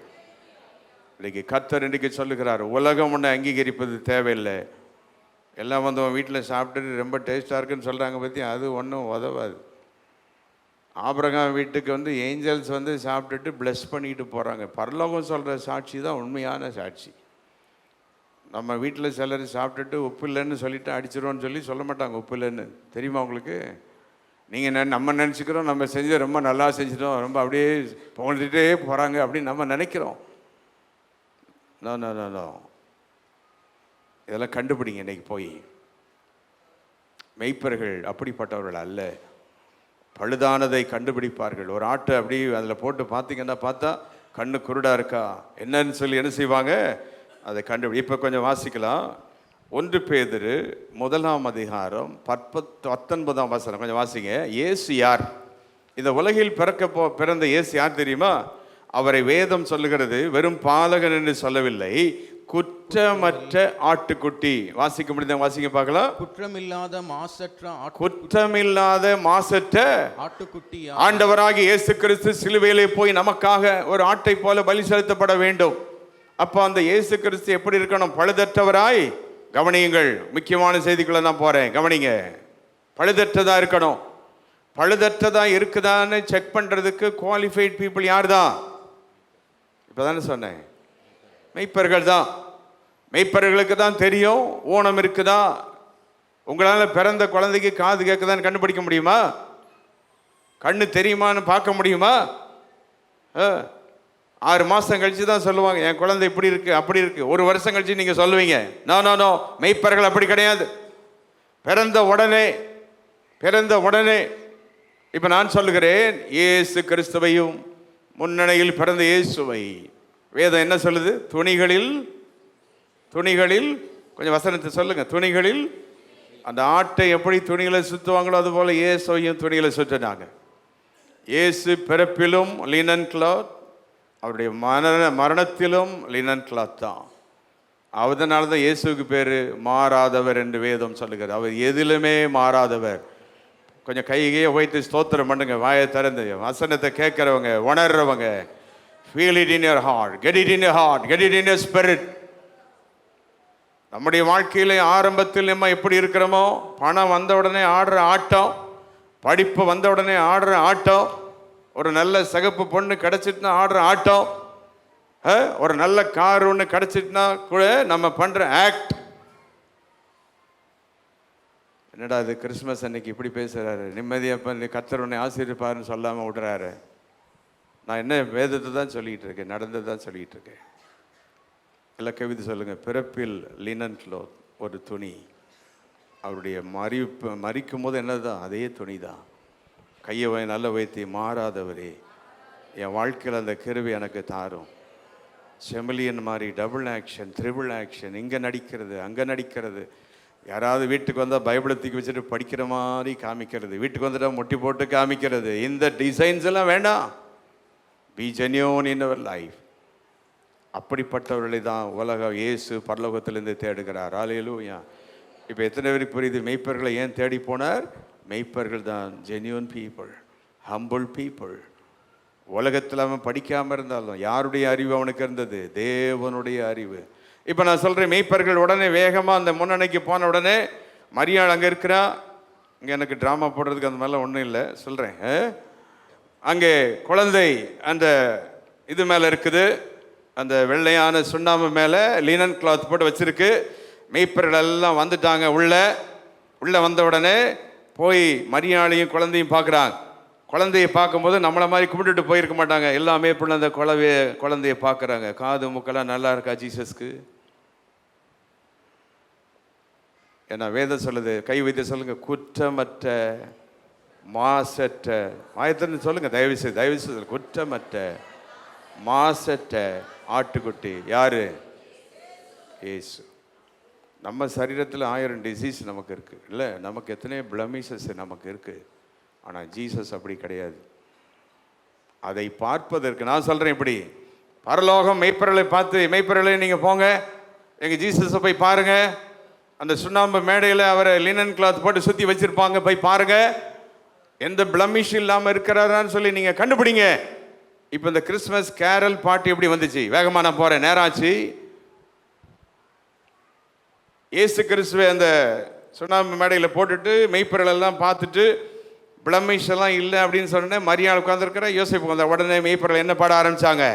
இன்னைக்கு கர்த்தர் இன்றைக்கு சொல்லுகிறார், உலகம் ஒன்று அங்கீகரிப்பது தேவையில்லை. எல்லாம் வந்து வீட்டில் சாப்பிட்டுட்டு ரொம்ப டேஸ்ட்டாக இருக்குன்னு சொல்கிறாங்க பற்றி, அது ஒன்றும் உதவாது. ஆபிரகாம் வீட்டுக்கு வந்து ஏஞ்சல்ஸ் வந்து சாப்பிட்டுட்டு பிளஸ் பண்ணிட்டு போகிறாங்க. பரலோகம் சொல்கிற சாட்சி தான் உண்மையான சாட்சி. நம்ம வீட்டில் சிலர் சாப்பிட்டுட்டு உப்பு இல்லைன்னு சொல்லிட்டு அடிச்சிடுவோன்னு சொல்லி சொல்ல மாட்டாங்க உப்பு இல்லைன்னு. தெரியுமா உங்களுக்கு? நீங்கள் நம்ம நினச்சிக்கிறோம் நம்ம செஞ்சு ரொம்ப நல்லா செஞ்சிட்டோம், ரொம்ப அப்படியே புகழ்ந்துட்டே போகிறாங்க அப்படின்னு நம்ம நினைக்கிறோம். நோ நோ நோ நோ, இதெல்லாம் கண்டுபிடிங்க. இன்றைக்கி போய் மெய்ப்பர்கள் அப்படிப்பட்டவர்கள் அல்ல. பழுதானதை கண்டுபிடிப்பார்கள். ஒரு ஆட்டை அப்படி அதில் போட்டு பார்த்தீங்கன்னா பார்த்தா கண்ணு குருடாக இருக்கா என்னன்னு சொல்லி என்ன செய்வாங்க, அதை கண்டுபிடி. இப்போ கொஞ்சம் வாசிக்கலாம். 1 பேதுரு 1 19 வசனம் கொஞ்சம் வாசிங்க. இயேசு யார்? இந்த உலகில் பிறந்த இயேசு யார் தெரியுமா? அவரை வேதம் சொல்லுகிறது வெறும் பாலகன் என்று சொல்லவில்லை, குற்றமற்ற ஆட்டுக்குட்டி. வாசிக்க முடியுதா? வாசிக்க பார்க்கலாம். குற்றமில்லாத மாசற்ற ஆட்டுக்குட்டி ஆண்டவராகிய இயேசு கிறிஸ்து சிலுவையிலே போய் நமக்காக ஒரு ஆட்டை போல பலி செலுத்தப்பட வேண்டும். அப்போ அந்த இயேசு கிறிஸ்து எப்படி இருக்கணும்? பழுதற்றவராய். கவனியுங்கள், முக்கியமான செய்திக்குள்ள நான் போறேன், கவனிங்க. பழுதற்றதா இருக்கணும். பழுதற்றதா இருக்குதான்னு செக் பண்றதுக்கு குவாலிஃபைட் பீப்புள் யார் தான்? இப்பதானே சொன்னேன், மெய்ப்பர்கள் தான். மெய்ப்பர்களுக்கு தான் தெரியும் ஊனம் இருக்குதா. உங்களால் பிறந்த குழந்தைக்கு காது கேட்குதான்னு கண்டுபிடிக்க முடியுமா? கண்ணு தெரியுமான்னு பார்க்க முடியுமா? 6 மாதம் கழிச்சு தான் சொல்லுவாங்க என் குழந்தை இப்படி இருக்கு அப்படி இருக்கு. 1 வருஷம் கழிச்சு நீங்கள் சொல்லுவீங்க. நோ நோ நோ, மெய்ப்பர்கள் அப்படி கிடையாது. பிறந்த உடனே இப்போ நான் சொல்லுகிறேன், இயேசு கிறிஸ்துவையும் முன்னணியில் பிறந்த இயேசுவை வேதம் என்ன சொல்லுது? துணிகளில் கொஞ்சம் வசனத்தை சொல்லுங்க. துணிகளில், அந்த ஆட்டை எப்படி துணிகளை சுற்றுவாங்களோ அதுபோல் இயேசுவையும் துணிகளை சுற்றினாங்க. இயேசு பிறப்பிலும் லினன் கிளாத், அவருடைய மரணத்திலும் லினன் கிளாத் தான். அதனால தான் இயேசுக்கு பேர் மாறாதவர் என்று வேதம் சொல்லுகிறது. அவர் எதிலுமே மாறாதவர். கொஞ்சம் கைகையே உயர்த்தி ஸ்தோத்திரம் பண்ணுங்க, வாயை திறந்து. வசனத்தை கேட்குறவங்க, உணர்றவங்க, feel it in your heart, get it in your heart, get it in your spirit. நம்முடைய வாழ்க்கையில் ஆரம்பத்தில் நம்ம எப்படி இருக்கிறோமோ, பணம் வந்த உடனே ஆடுற ஆட்டம், படிப்பு வந்த உடனே ஆடுற ஆட்டம், ஒரு நல்ல சிகப்பு பொண்ணு கிடச்சிட்டுனா ஆடுற ஆட்டம், ஒரு நல்ல கார் ஒன்று கிடச்சிட்டுனா கூட நம்ம பண்ணுற ஆக்ட். என்னடா இது கிறிஸ்மஸ் அன்னைக்கு இப்படி பேசுகிறாரு, நிம்மதியாக கர்த்தர் உன்னை ஆசீர்வதிப்பாருன்னு சொல்லாமல் விடுறாரு. நான் என்ன வேதத்தை தான் சொல்லிகிட்டு இருக்கேன், நடந்தது தான் சொல்லிகிட்டு இருக்கேன். இல்லை கவிதை சொல்லுங்கள். பிறப்பில் லினன் க்ளோத், ஒரு துணி. அவருடைய மறிக்கும் போது என்னதான் அதே துணி தான். கையை நல்ல வைத்து, மாறாதவரே என் வாழ்க்கையில் அந்த கிருபை எனக்கு தாரும். செமிலியன் மாதிரி டபுள் ஆக்ஷன், ட்ரிபிள் ஆக்ஷன், இங்கே நடிக்கிறது அங்கே நடிக்கிறது. யாராவது வீட்டுக்கு வந்தால் பைபிளை தூக்கி வச்சுட்டு படிக்கிற மாதிரி காமிக்கிறது, வீட்டுக்கு வந்துட்டால் முட்டி போட்டு காமிக்கிறது. இந்த டிசைன்ஸ் எல்லாம் வேண்டாம். Be genuine in our life. அப்படிப்பட்டவர்களை தான் இயேசு பரலோகத்திலிருந்து தேடுகிறார். ஹல்லேலூயா. இப்போ எத்தனை பேருக்கு புரியுது மெய்ப்பர்களை ஏன் தேடி போனார்? மெய்ப்பர்கள் தான் ஜென்யூன் பீப்புள், ஹம்பிள் பீப்புள். உலகத்தில் அவன் படிக்காமல் இருந்தாலும் யாருடைய அறிவு அவனுக்கு இருந்தது? தேவனுடைய அறிவு. இப்போ நான் சொல்கிறேன், மெய்ப்பர்கள் உடனே வேகமாக அந்த முன்னணிக்கு போன உடனே மரியாள் அங்கே இருக்கிறா. இங்கே எனக்கு ட்ராமா போடுறதுக்கு அந்த மாதிரிலாம் ஒன்றும் இல்லை, சொல்கிறேன். அங்கே குழந்தை அந்த இது மேலே இருக்குது, அந்த வெள்ளையான சுண்ணாம்பு மேலே லினன் கிளாத் போட்டு வச்சிருக்கு. மெய்ப்பர்கள் எல்லாம் வந்துட்டாங்க. உள்ளே வந்த உடனே போய் மரியாளையும் குழந்தையும் பார்க்குறாங்க. குழந்தைய பார்க்கும்போது நம்மளை மாதிரி கும்பிட்டுட்டு போயிருக்க மாட்டாங்க. எல்லாமே இப்படி அந்த குழந்தைய பார்க்குறாங்க. காது மூக்கெல்லாம் நல்லா இருக்கா ஜீசஸ்க்கு? ஏன்னா வேதம் சொல்லுது, கை வைத்து சொல்லுங்க, குற்றமற்ற மாசற்ற, மாயத்தின்னு சொல்லுங்க, தயவு செய்து குற்றமற்ற மாசற்ற ஆட்டுக்குட்டி. யாரு? இயேசு. நம்ம சரீரத்தில் 1000 டிசீஸ் நமக்கு இருக்குது இல்லை, நமக்கு எத்தனை பிளமிஷஸ் நமக்கு இருக்குது. ஆனால் ஜீசஸ் அப்படி கிடையாது. அதை பார்ப்பதற்கு நான் சொல்கிறேன், இப்படி பரலோகம் மெய்ப்பொருளை பார்த்து, மெய்ப்பொருளை நீங்கள் போங்க, எங்கள் ஜீசஸை போய் பாருங்கள். அந்த சுண்ணாம்பு மேடையில் அவரை லினன் கிளாத் போட்டு சுற்றி வச்சுருப்பாங்க, போய் பாருங்கள், எந்த பிளமிஷ் இல்லாமல் இருக்கிறாரான்னு சொல்லி நீங்கள் கண்டுபிடிங்க. இப்போ இந்த கிறிஸ்மஸ் கேரல் பாட்டு எப்படி வந்துச்சு? வேகமாக நான் போகிறேன், நேராச்சு. இயேசு கிறிஸ்துவை அந்த சுண்ணாம்பு மேடையில் போட்டுட்டு மெய்ப்பொருளெல்லாம் பார்த்துட்டு பிளமிஷ் எல்லாம் இல்லை அப்படின்னு சொன்னேன். மரியாதை உட்காந்துருக்கிற யோசிப்பு வந்த உடனே மெய்ப்பொருள் என்ன பாட ஆரம்பித்தாங்க?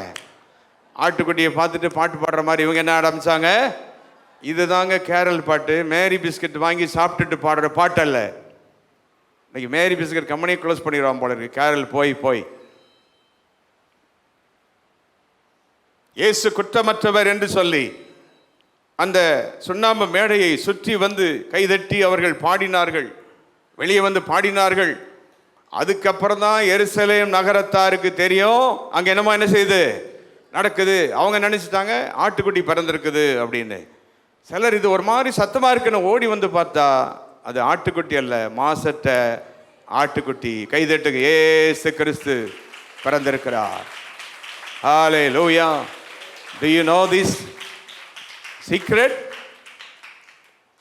ஆட்டுக்குட்டியை பார்த்துட்டு பாட்டு பாடுற மாதிரி இவங்க என்ன ஆரம்பித்தாங்க? இதுதாங்க கேரல் பாட்டு. மேரி பிஸ்கட் வாங்கி சாப்பிட்டுட்டு பாடுற பாட்டு அல்ல. இன்னைக்கு மேரி பிஸ்கட் கம்பெனியை க்ளோஸ் பண்ணிடுவான் போல இருக்கு, கேரல் போய் போய். இயேசு குற்றமற்றவர் என்று சொல்லி அந்த சுண்ணாம்பு மேடையை சுற்றி வந்து கைதட்டி அவர்கள் பாடினார்கள், வெளியே வந்து பாடினார்கள். அதுக்கப்புறம் தான் எருசலேம் நகரத்தாருக்கு தெரியும் அங்கே என்னமா என்ன செய்யுது நடக்குது. அவங்க நினைச்சிட்டாங்க ஆட்டுக்குட்டி பிறந்திருக்குது அப்படின்னு. சிலர் இது ஒரு மாதிரி சத்தமா இருக்குன்னு ஓடி வந்து பார்த்தா அது ஆட்டுக்குட்டி அல்ல, மாசற்ற ஆட்டுக்குட்டி. கைதட்டுக்கு, இயேசு கிறிஸ்து பிறந்திருக்கிறார். ஹல்லேலூயா. Do you know this secret?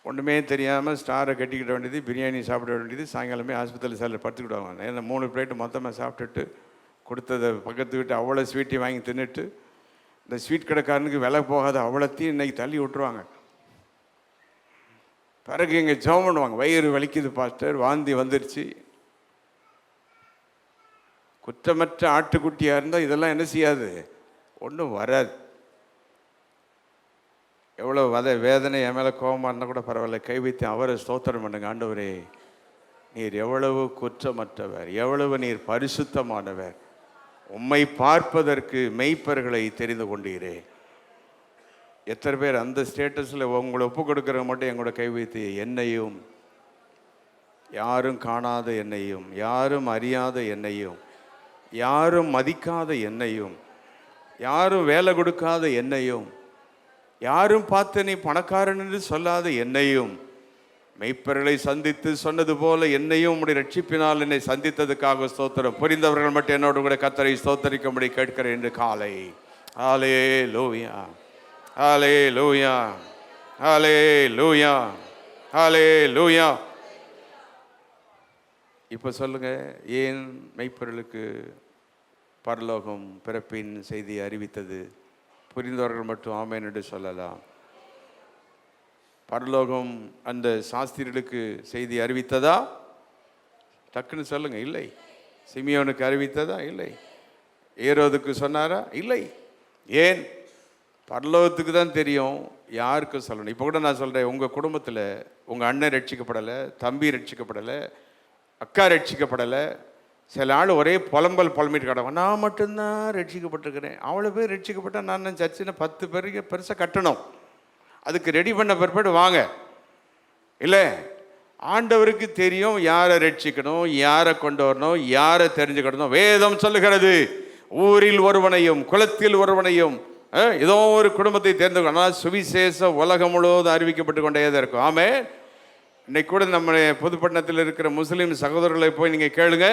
ஒன்றுமே தெரியாமல் ஸ்டாரை கட்டிக்கிட்ட வேண்டியது, பிரியாணி சாப்பிட வேண்டியது, சாயங்காலமே ஆஸ்பத்திரியில் சிலர் படுத்துக்கிடுவாங்க. ஏன்னா 3 பிளேட்டு மொத்தமாக சாப்பிட்டுட்டு கொடுத்ததை பக்கத்து வீட்டு அவ்வளோ ஸ்வீட்டையும் வாங்கி தின்னுட்டு இந்த ஸ்வீட் கடைக்காரனுக்கு விலை போகாத அவ்வளோத்தையும் இன்னைக்கு தள்ளி விட்டுருவாங்க. பிறகு இங்கே ஜெபம் பண்ணுவாங்க, வயிறு வலிக்குது பாஸ்டர், வாந்தி வந்துருச்சு. குற்றமற்ற ஆட்டுக்குட்டியாக இருந்தால் இதெல்லாம் என்ன செய்யாது, ஒன்றும் வராது. எவ்வளோ வேதனை என் மேலே கோபமாக இருந்தால் கூட பரவாயில்ல, கை வைத்து அவரை ஸ்தோத்திரம் பண்ணுங்க. ஆண்டவரே, நீர் எவ்வளவு குற்றமற்றவர், எவ்வளவு நீர் பரிசுத்தமானவர், உம்மை பார்ப்பதற்கு மெய்ப்பர்களை தெரிந்து கொண்டீரே. எத்தனை பேர் அந்த ஸ்டேட்டஸில் உங்களை ஒப்பு கொடுக்குறவங்க மட்டும் எங்களோட கை வைத்து, என்னையும் யாரும் காணாத என்னையும், யாரும் அறியாத என்னையும், யாரும் மதிக்காத என்னையும், யாரும் வேலை கொடுக்காத என்னையும், யாரும் பார்த்து நீ பணக்காரன் என்று சொல்லாத என்னையும், மெய்ப்பர்களை சந்தித்து சொன்னது போல என்னையும் உம்முடைய ரட்சிப்பினால் என்னை சந்தித்ததுக்காக ஸ்தோத்திரம். புரிந்தவர்கள் மட்டும் என்னோடு கூட கர்த்தரை ஸ்தோத்தரிக்கும்படி கேட்கிறேன் என்று காலை. ஹல்லேலூயா, ஹல்லேலூயா, ஹல்லேலூயா, ஹல்லேலூயா. இப்போ சொல்லுங்க, ஏன் மெய்ப்பொருளுக்கு பரலோகம் பிறப்பின் செய்தி அறிவித்தது? புரிந்தவர்கள் மட்டும் ஆமென் என்று சொல்லலாம். பரலோகம் அந்த சாஸ்திரிகளுக்கு செய்தி அறிவித்ததா? டக்குன்னு சொல்லுங்க. இல்லை. சிமியோனுக்கு அறிவித்ததா? இல்லை. ஏரோதுக்கு சொன்னாரா? இல்லை. ஏன்? பரலோகத்துக்கு தான் தெரியும், யாருக்கு சொல்லணும். இப்போ கூட நான் சொல்கிறேன், உங்கள் குடும்பத்தில் உங்கள் அண்ணன் ரட்சிக்கப்படலை, தம்பி ரட்சிக்கப்படலை, அக்கா ரட்சிக்கப்படலை, சில ஆள் ஒரே புலம்பிட்டு கிடக்கும், நான் மட்டும்தான் ரட்சிக்கப்பட்டிருக்கிறேன். அவ்வளோ பேர் ரட்சிக்கப்பட்டால் நான் சர்ச்சில் 10 பேருக்கு பெருசாக கட்டணும். அதுக்கு ரெடி பண்ண பிற்பாடு வாங்க. இல்லை, ஆண்டவருக்கு தெரியும் யாரை ரட்சிக்கணும், யாரை கொண்டு வரணும், யாரை தெரிஞ்சுக்கணும். வேதம் சொல்லுகிறது, ஊரில் ஒருவனையும் குலத்தில் ஒருவனையும் ஏதோ ஒரு குடும்பத்தை தேர்ந்தெடுக்கணும். சுவிசேஷ உலகம் முழுவதும் அறிவிக்கப்பட்டு கொண்டே தான் இருக்கும். ஆமே. இன்னைக்கு கூட நம்ம புதுப்பட்டினத்தில் இருக்கிற முஸ்லீம் சகோதரர்களை போய் நீங்கள் கேளுங்க.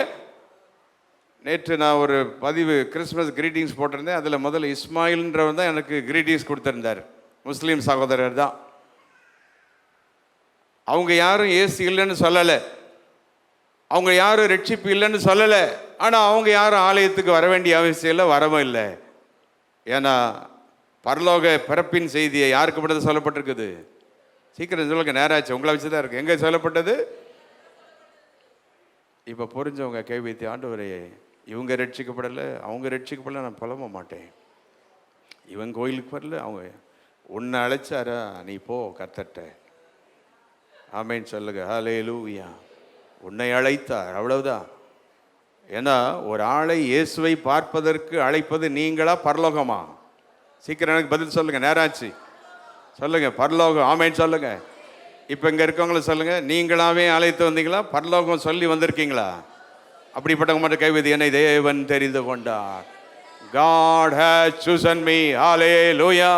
நேற்று நான் ஒரு பதிவு கிறிஸ்மஸ் கிரீட்டிங்ஸ் போட்டிருந்தேன். அதில் முதல்ல இஸ்மாயில்ன்றவன் தான் எனக்கு கிரீட்டிங்ஸ் கொடுத்துருந்தார். முஸ்லீம் சகோதரர் தான். அவங்க யாரும் ஏசு இல்லைன்னு சொல்லலை, அவங்க யாரும் ரட்சிப்பு இல்லைன்னு சொல்லலை. ஆனால் அவங்க யாரும் ஆலயத்துக்கு வர வேண்டிய அவசியம் இல்லை, வரவும் இல்லை. ஏன்னா பரலோக பிறப்பின் செய்தியை யாருக்கு மட்டும் சொல்லப்பட்டிருக்குது? சீக்கிரம் சொல்லுங்க, நேராச்சு, உங்களை வச்சு தான் இருக்கு. எங்கே சொல்லப்பட்டது? இப்போ புரிஞ்சவங்க கை வைத்து, ஆண்டவரே, இவங்க ரட்சிக்கப்படலை, அவங்க ரட்சிக்கப்படலை, நான் புலம்ப மாட்டேன். இவன் கோயிலுக்கு வரல, அவங்க உன்னை அழைச்சாரா, நீ போ கர்த்தர்ட்ட. ஆமேன்னு சொல்லுங்க. ஹல்லேலூயா, உன்னை அழைத்தார், அவ்வளவுதான். ஏன்னா ஒரு ஆளை இயேசுவை பார்ப்பதற்கு அழைப்பது நீங்களா பரலோகமா? சீக்கிரம் எனக்கு பதில் சொல்லுங்க, நேராச்சு சொல்லுங்க. பரலோகம், ஆமேன்னு சொல்லுங்க. இப்போ இங்கே இருக்கவங்கள சொல்லுங்க, நீங்களாவே அழைத்து வந்தீங்களா, பரலோகம் சொல்லி வந்திருக்கீங்களா? அப்படிப்பட்டவங்க மட்டும் கைவிதி, என்னை தேவன் தெரிந்து கொண்டார். God has chosen me. Hallelujah.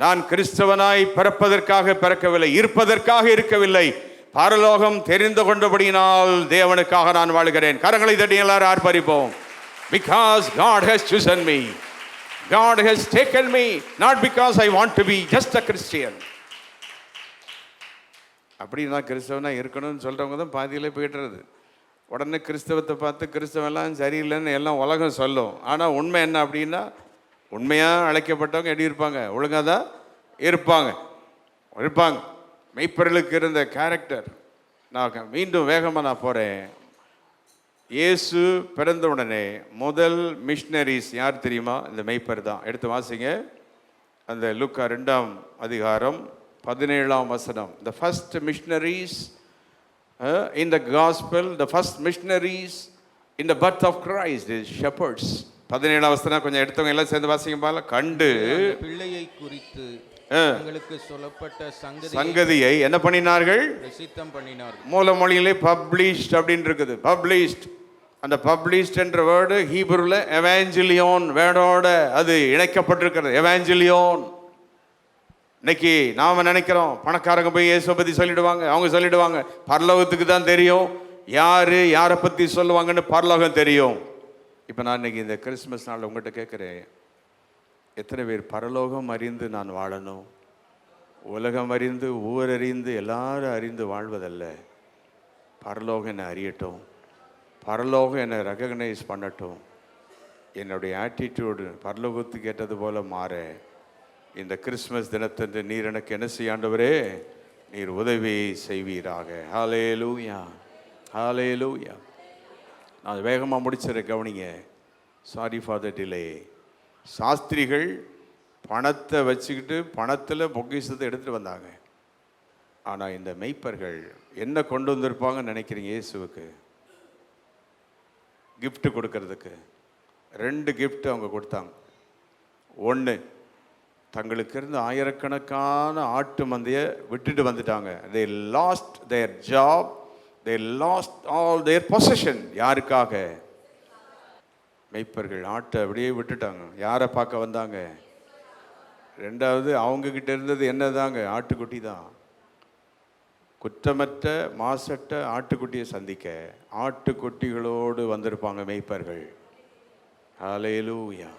நான் கிறிஸ்தவனாய் பிறப்பதற்காக பிறக்கவில்லை, இருப்பதற்காக இருக்கவில்லை. பரலோகம் தெரிந்து கொண்டபடியினால் தேவனுக்காக நான் வாழ்கிறேன். கரங்களை தட்டி எல்லாரும் ஆர்ப்பரிப்போம். Because God has chosen me. God has taken me, not because I want to be just a Christian. அப்படி நான் கிறிஸ்தவனா இருக்கணும்னு சொல்றவங்க தான் பாதியிலே போயிட்டுறது. உடனே கிறிஸ்தவத்தை பார்த்து கிறிஸ்தவெல்லாம் சரியில்லைன்னு எல்லாம் உலகம் சொல்லும். ஆனால் உண்மை என்ன அப்படின்னா, உண்மையாக அழைக்கப்பட்டவங்க எப்படி இருப்பாங்க? ஒழுங்காக தான் இருப்பாங்க. மெய்ப்பொருளுக்கு இருந்த கேரக்டர். நான் மீண்டும் வேகமாக நான் போகிறேன். இயேசு பிறந்த உடனே முதல் மிஷினரிஸ் யார் தெரியுமா? இந்த மெய்ப்பர் தான். எடுத்து வாசிங்க, அந்த லூக்கா 2ஆம் அதிகாரம் 17ஆம் வசனம். The first missionaries in the gospel, the first missionaries in the birth of Christ is shepherds. 17ஆம் வசனம் கொஞ்சம் எடுத்தவங்க எல்லாம் சேர்ந்து வாசிங்க பால. கண்டு பிள்ளையை குறித்து உங்களுக்கு சொல்லப்பட்ட சங்கதியை என்ன பண்ணினார்கள்? பிரசித்தம் பண்ணினார்கள். மூல மொழியிலே பப்ளிஷ்ட் அப்படின்னு இருக்குது. பப்ளிஷ்ட், அந்த பப்ளிஷ்ட் என்ற வேர்டு ஹீப்ருல எவாஞ்சலியோன் வேர்டோட அது இணைக்கப்பட்டிருக்கிறது. எவாஞ்சலியோன். இன்னைக்கு நாம நினைக்கிறோம் பணக்காரங்க போய் இயேசுவை பற்றி சொல்லிடுவாங்க, அவங்க சொல்லிடுவாங்க. பரலோகத்துக்கு தான் தெரியும் யாரு யாரை பற்றி சொல்லுவாங்கன்னு, பரலோகம் தெரியும். இப்போ நான் இன்னைக்கு இந்த கிறிஸ்மஸ் நாள் உங்கள்கிட்ட கேட்குறேன், எத்தனை பேர் பரலோகம் அறிந்து நான் வாழணும்? உலகம் அறிந்து ஊரறிந்து எல்லாரும் அறிந்து வாழ்வதல்ல. பரலோகம் என்னை அறியட்டும், பரலோகம் என்னை ரெகக்னைஸ் பண்ணட்டும், என்னுடைய ஆட்டிடியூடு பரலோகத்துக்கு ஏற்றது போல மாற இந்த கிறிஸ்மஸ் தினத்தன்று நீர் எனக்கு என்ன செய்யாண்டவரே, நீர் உதவி செய்வீராக. ஹல்லேலூயா, ஹல்லேலூயா. நான் வேகமாக முடிச்சிடறேன், கவனிங்க. Sorry for the delay. சாஸ்திரிகள் பணத்தை வச்சுக்கிட்டு பணத்தில் பொக்கிஷத்தை எடுத்துகிட்டு வந்தாங்க. ஆனால் இந்த மெய்ப்பர்கள் என்ன கொண்டு வந்திருப்பாங்கன்னு நினைக்கிறீங்க? இயேசுவுக்கு கிஃப்ட் கொடுக்கறதுக்கு 2 கிஃப்ட் அவங்க கொடுத்தாங்க. ஒன்று, தங்களுக்கு இருந்த ஆயிரக்கணக்கான ஆட்டு மந்தையை விட்டுட்டு வந்துட்டாங்க. they lost their job, they lost all their possession. யாருக்காக? மெய்ப்பர்கள் ஆட்டை அப்படியே விட்டுட்டாங்க. யாரை பார்க்க வந்தாங்க? 2வது, அவங்கக்கிட்ட இருந்தது என்னதாங்க? ஆட்டுக்குட்டி தான். குற்றமற்ற மாசற்ற ஆட்டுக்குட்டியை சந்திக்க ஆட்டுக்குட்டிகளோடு வந்திருப்பாங்க மெய்ப்பர்கள். ஹல்லேலூயா.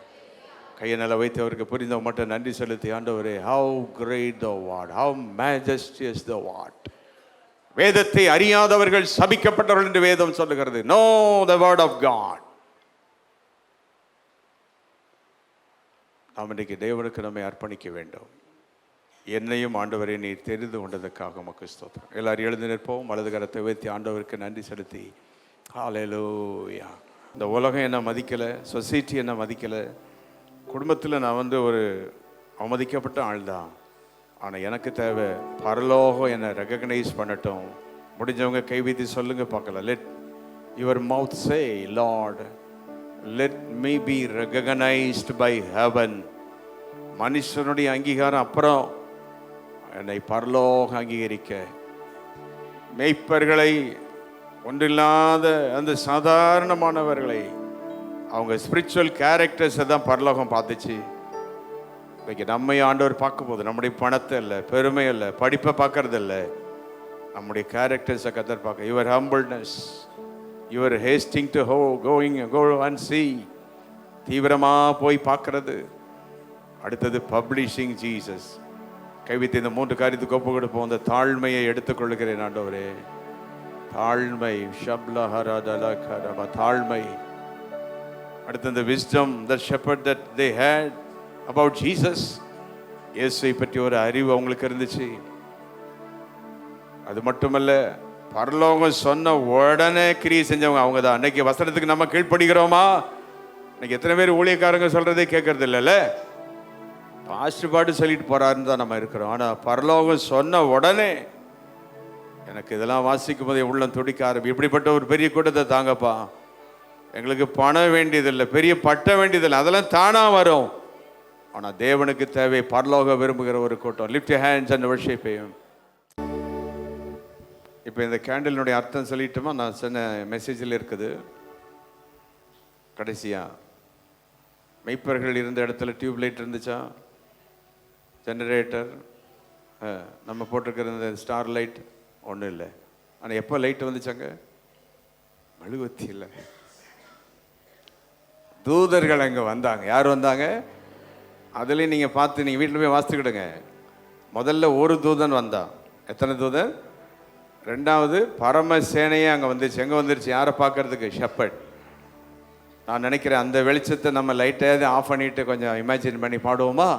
கையை நல்லா வைத்து அவருக்கு புரிந்தவங்க மட்டும் நன்றி செலுத்தி, ஆண்டவரே, how great thou art, how majestic thou art. வேதத்தை அறியாதவர்கள் சபிக்கப்பட்டவர்கள் என்று வேதம் சொல்லுகிறது. Know the word of God. நாம் இன்றைக்கு தேவனுக்கு நம்மை அர்ப்பணிக்க வேண்டும். என்னையும் ஆண்டவரை நீ தெரிந்து கொண்டதுக்காக உமக்கு ஸ்தோத்திரம். எல்லாரும் எழுந்து நிற்போம், வலது கரத்தை வைத்து ஆண்டவருக்கு நன்றி செலுத்தி. ஹல்லேலூயா. இந்த உலகம் என்ன மதிக்கலை, சொசைட்டி என்ன மதிக்கலை, குடும்பத்தில் நான் ஒரு அவமதிக்கப்பட்ட ஆள் தான். ஆனால் எனக்கு தேவை பரலோகம் என்னை ரெகக்னைஸ் பண்ணட்டும். முடிஞ்சவங்க கைவிதி சொல்லுங்க பார்க்கலாம். Let your mouth say, Lord let me be recognized by heaven. மனுஷனுடைய அங்கீகாரம் அப்புறம், என்னை பரலோகம் அங்கீகரிக்க. மெய்ப்பர்களை, ஒன்றில்லாத அந்த சாதாரணமானவர்களை, அவங்க ஸ்பிரிச்சுவல் கேரக்டர்ஸை தான் பரலோகம் பார்த்துச்சு. இன்னைக்கு நம்மை ஆண்டவர் பார்க்கும் போது நம்முடைய பணத்தை இல்லை, பெருமை இல்லை, படிப்பை பார்க்கறது இல்லை, நம்முடைய கேரக்டர்ஸை கத்தர் பார்க்க. Your humbleness, your hasting to go and see. தீவிரமாக போய் பார்க்கறது. அடுத்தது பப்ளிஷிங் ஜீசஸ். கைவித்து இந்த 3 காரியத்துக்கு ஒப்பு கொடுப்போம். அந்த தாழ்மையை எடுத்துக்கொள்கிறேன் ஆண்டவரே. தாழ்மை, தாழ்மை. அடுத்து இந்த wisdom, the shepherd that they had about Jesus. இயேசுவை பற்றி ஒரு அறிவு அவங்களுக்கு இருந்துச்சு. அது மட்டுமல்ல, பரலோகம் சொன்ன உடனே கிரியை செஞ்சவங்க அவங்க தான். அன்னைக்கு வசனத்துக்கு நம்ம கீழ்ப்படுகிறோமா? இன்னைக்கு எத்தனை பேர் ஊழியக்காரங்க சொல்றதே கேட்கறது இல்லைல்ல? பாஸ்ட் பாட்டு சொல்லிட்டு போறாருன்னு தான் நம்ம இருக்கிறோம். ஆனால் பரலோகம் சொன்ன உடனே எனக்கு இதெல்லாம் வாசிக்கும் போதே உள்ளம் துடிக்க ஆரம்பி. இப்படிப்பட்ட ஒரு பெரிய கூட்டத்தை தாங்கப்பா. எங்களுக்கு பணம் வேண்டியதில்லை, பெரிய பட்டம் வேண்டியதில்லை, அதெல்லாம் தானாக வரும். ஆனால் தேவனுக்கு தேவை பரலோக விரும்புகிற ஒரு கூட்டம். Lift your hands and worship him. இப்போ இந்த கேண்டிலுடைய அர்த்தம் சொல்லிட்டோமா? நான் சொன்ன மெசேஜில் இருக்குது. கடைசியா மெய்ப்பர்கள் இருந்த இடத்துல டியூப்லைட் இருந்துச்சா? ஜெனரேட்டர், நம்ம போட்டிருக்கிற இந்த ஸ்டார் லைட் ஒன்றும் இல்லை. ஆனால் எப்போ லைட் வந்துச்சாங்க? மெழுகுவத்தி இல்லை, தூதர்கள் அங்கே வந்தாங்க. யார் வந்தாங்க? அதுலேயும் நீங்கள் பார்த்து நீங்கள் வீட்டில் போய் வாசித்துக்கிடுங்க. முதல்ல ஒரு தூதன் வந்தான். எத்தனை தூதன்? ரெண்டாவது பரமசேனையே அங்கே வந்துருச்சு. எங்கே வந்துருச்சு? யாரை பார்க்கறதுக்கு? ஷெப்பர்ட். நான் நினைக்கிறேன் அந்த வெளிச்சத்தை நம்ம லைட்டாவது ஆஃப் பண்ணிட்டு கொஞ்சம் இமேஜின் பண்ணி பாடுவோமா?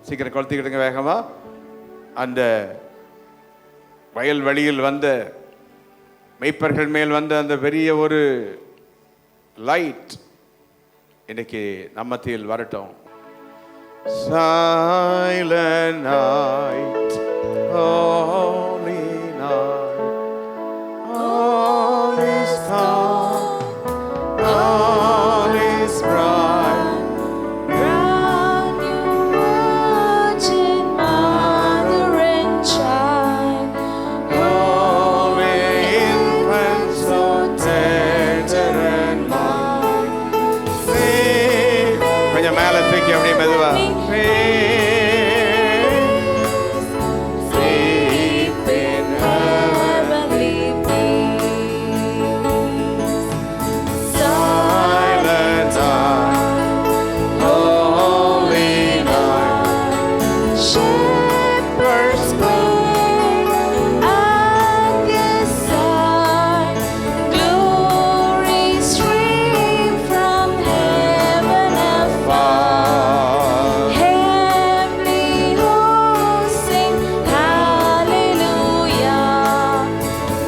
சீக்கிரம் கொளுத்திக்கிடுங்க வேகமா. அந்த வயல்வெளியில் வந்த மெய்ப்பர்கள் மேல் வந்த அந்த பெரிய ஒரு லைட் இன்னைக்கு நம்ம மத்தியில் வரட்டும். Silent night, holy night, all is calm, all is bright. Crown you Virgin Mother and Child, Holy infant, so tender and mild. கொஞ்சம் மேல தூக்கி அப்படியே மெதுவா. sleep in heavenly peace. Silent night, holy night, Shepherds queen at His side, glory stream from heaven afar. Heavenly hosts sing hallelujah.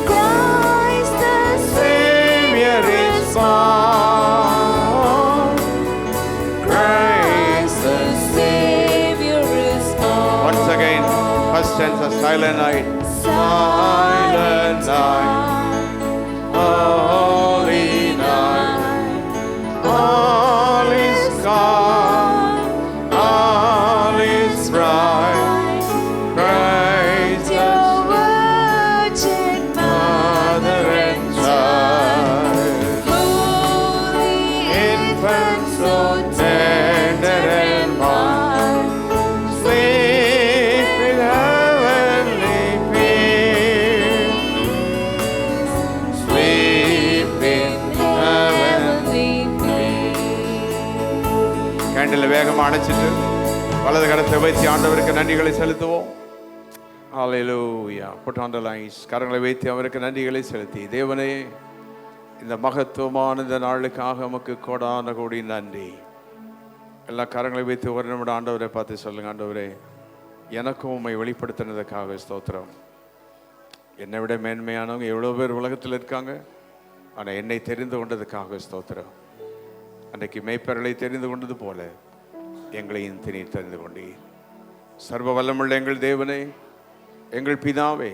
Christ the Savior is born. Christ the Savior is born. Once again, first sense of silent night. Silent night, holy night, all is calm, all is bright. Christ the Virgin Mother and Child, Holy infant so tender and mild, sleep in heavenly peace, sleep in heavenly. Candle வேகமாக அணைச்சிட்டு வலது கரத்தை வைத்து ஆண்டவருக்கு நன்றிகளை செலுத்துவோம். ஹல்லேலூயா. Put on the lights. கரங்களை வைத்து அவருக்கு நன்றிகளை செலுத்தி, தேவனே இந்த மகத்துவமான இந்த நாளுக்காக உமக்கு கோடான கோடி நன்றி. எல்லா கரங்களை வைத்து ஒரு நிமிடம் ஆண்டவரை பார்த்து சொல்லுங்க. ஆண்டவரே, எனக்கும் உம்மை வெளிப்படுத்தினதுக்காக ஸ்தோத்திரம். என்னை விட மேன்மையானவங்க எவ்வளோ பேர் உலகத்தில் இருக்காங்க, ஆனால் என்னை தெரிந்து கொண்டதுக்காக ஸ்தோத்திரம். அன்றைக்கு மெய்ப்பர்களை தெரிந்து கொண்டது போல எங்களையும் தெரிந்து கொண்டீர். சர்வ வல்லமுள்ள எங்கள் தேவனே, எங்கள் பிதாவே,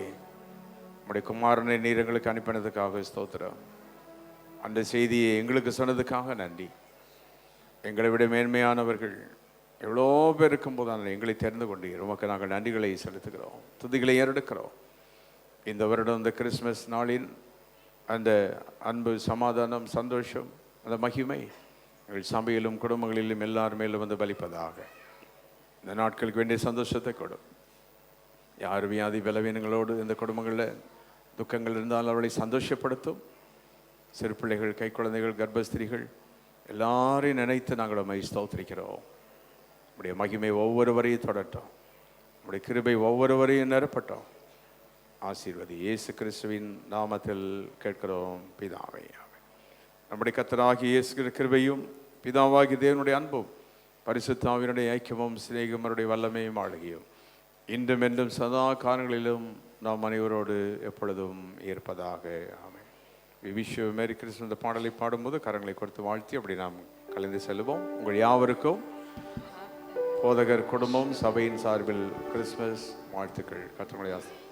உம்முடைய குமாரனை நீர் எங்களுக்கு அனுப்பினதுக்காக ஸ்தோத்திரம். அந்த செய்தியை எங்களுக்கு சொன்னதுக்காக நன்றி. எங்களை விட மேன்மையானவர்கள் எவ்வளோ பேர் இருக்கும்போது எங்களை தெரிந்து கொண்டீர். உமக்கு நாங்கள் நன்றிகளை செலுத்துகிறோம், துதிகளை ஏறெடுக்கிறோம். இந்த வருடம் இந்த கிறிஸ்மஸ் நாளின் அந்த அன்பு, சமாதானம், சந்தோஷம், அந்த மகிமை எங்கள் சபையிலும் குடும்பங்களிலும் எல்லார் மேலும் வந்து பலிப்பதாக. இந்த நாட்களுக்கு வேண்டிய சந்தோஷத்தை கொடும். யார் வியாதி பலவீனங்களோடு இந்த குடும்பங்களில் துக்கங்கள் இருந்தால் அவளை சந்தோஷப்படுத்தும். சிறு பிள்ளைகள், கை குழந்தைகள், கர்ப்பஸ்திரிகள் எல்லாரையும் நினைத்து நாங்கள் உம்மை ஸ்தோத்திரிக்கிறோம். உடைய மகிமை ஒவ்வொருவரையும் தொடட்டும். உடைய கிருபை ஒவ்வொருவரையும் நிரப்பட்டோம். ஆசீர்வதி. இயேசு கிறிஸ்துவின் நாமத்தில் கேட்கிறோம் பிதாவே. நம்முடைய கர்த்தராகிய இயேசு கிருபையும் பிதாவாகிய தேவனுடைய அன்பும் பரிசுத்த ஆவியினுடைய ஐக்கியமும் சிநேகமும் அவருடைய வல்லமையும் ஆளுகையும் இன்றும் என்றும் சதா காலங்களிலும் நாம் அனைவரோடு எப்பொழுதும் இருப்பதாக. ஆமென். We wish you a Merry Christmas. இந்த பாடலை பாடும்போது கரங்களை கொடுத்து வாழ்த்தி அப்படி நாம் கலந்து செல்வோம். உங்கள் யாவருக்கும் போதகர் குடும்பம் சபையின் சார்பில் கிறிஸ்மஸ் வாழ்த்துக்கள். கர்த்தருடைய ஆசீர்வாதம்.